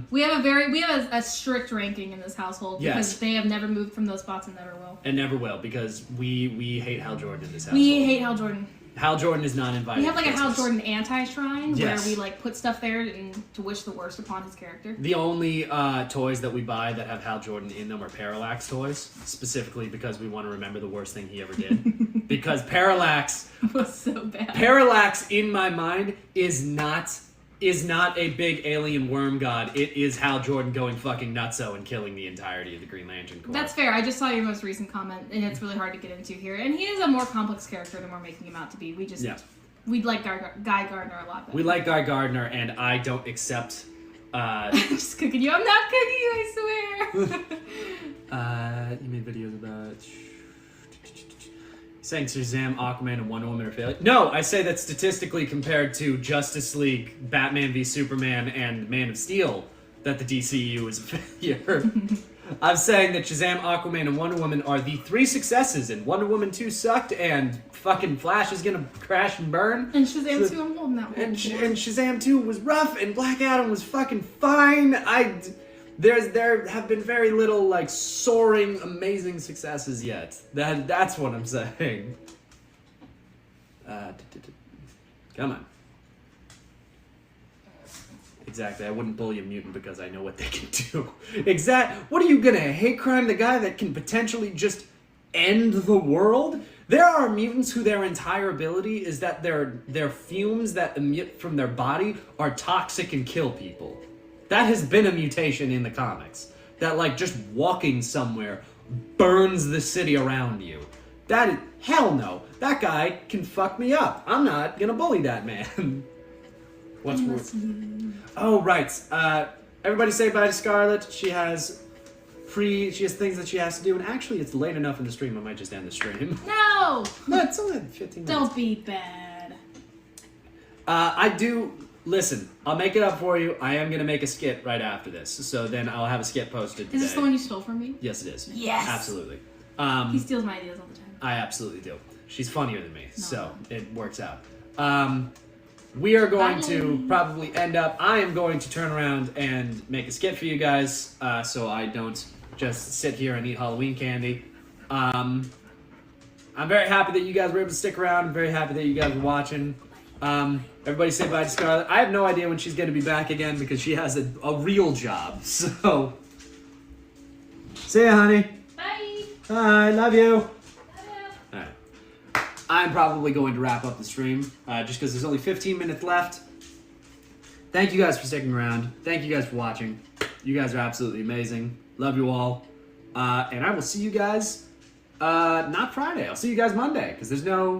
We have a strict ranking in this household because they have never moved from those spots and never will. And never will because we hate Hal Jordan in this household. We hate Hal Jordan. Hal Jordan is not invited. We have like a Hal Jordan anti-shrine where Yes. we like put stuff there and to wish the worst upon his character. The only toys that we buy that have Hal Jordan in them are Parallax toys, specifically because we want to remember the worst thing he ever did. Because Parallax was so bad. Parallax, in my mind, is not a big alien worm god. It is Hal Jordan going fucking nutso and killing the entirety of the Green Lantern Corps. That's fair. I just saw your most recent comment, and it's really hard to get into here. And he is a more complex character than we're making him out to be. We'd like Guy Gardner a lot better. We like Guy Gardner, and I don't accept... just cooking you. I'm not cooking you, I swear. You made videos about... Saying Shazam, Aquaman, and Wonder Woman are failing. No, I say that statistically compared to Justice League, Batman v Superman, and Man of Steel, that the DCU is a failure. I'm saying that Shazam, Aquaman, and Wonder Woman are the 3 successes, and Wonder Woman 2 sucked, and fucking Flash is gonna crash and burn. And Shazam 2, I'm holding that one. And Shazam 2 was rough, and Black Adam was fucking fine. There have been very little, like, soaring, amazing successes yet. That's what I'm saying. Come on. Exactly, I wouldn't bully a mutant because I know what they can do. What are you gonna hate crime the guy that can potentially just end the world? There are mutants who their entire ability is that their fumes that emit from their body are toxic and kill people. That has been a mutation in the comics. That, like, just walking somewhere burns the city around you. That is, hell no. That guy can fuck me up. I'm not gonna bully that man. What's worse? Oh, right. Everybody say bye to Scarlett. She has things that she has to do, and actually it's late enough in the stream, I might just end the stream. No! No, it's only 15 minutes. Don't be bad. Listen, I'll make it up for you. I am gonna make a skit right after this, so then I'll have a skit posted today. Is this the one you stole from me? Yes, it is. Yes! Absolutely. He steals my ideas all the time. I absolutely do. She's funnier than me, so it works out. We are going to probably end up... I am going to turn around and make a skit for you guys, so I don't just sit here and eat Halloween candy. I'm very happy that you guys were able to stick around. I'm very happy that you guys were watching. Everybody say bye to Scarlett. I have no idea when she's going to be back again because she has a real job, so... See ya, honey. Bye! Bye, love you. Love you. Alright. I'm probably going to wrap up the stream, just because there's only 15 minutes left. Thank you guys for sticking around. Thank you guys for watching. You guys are absolutely amazing. Love you all. And I will see you guys, not Friday. I'll see you guys Monday, because there's no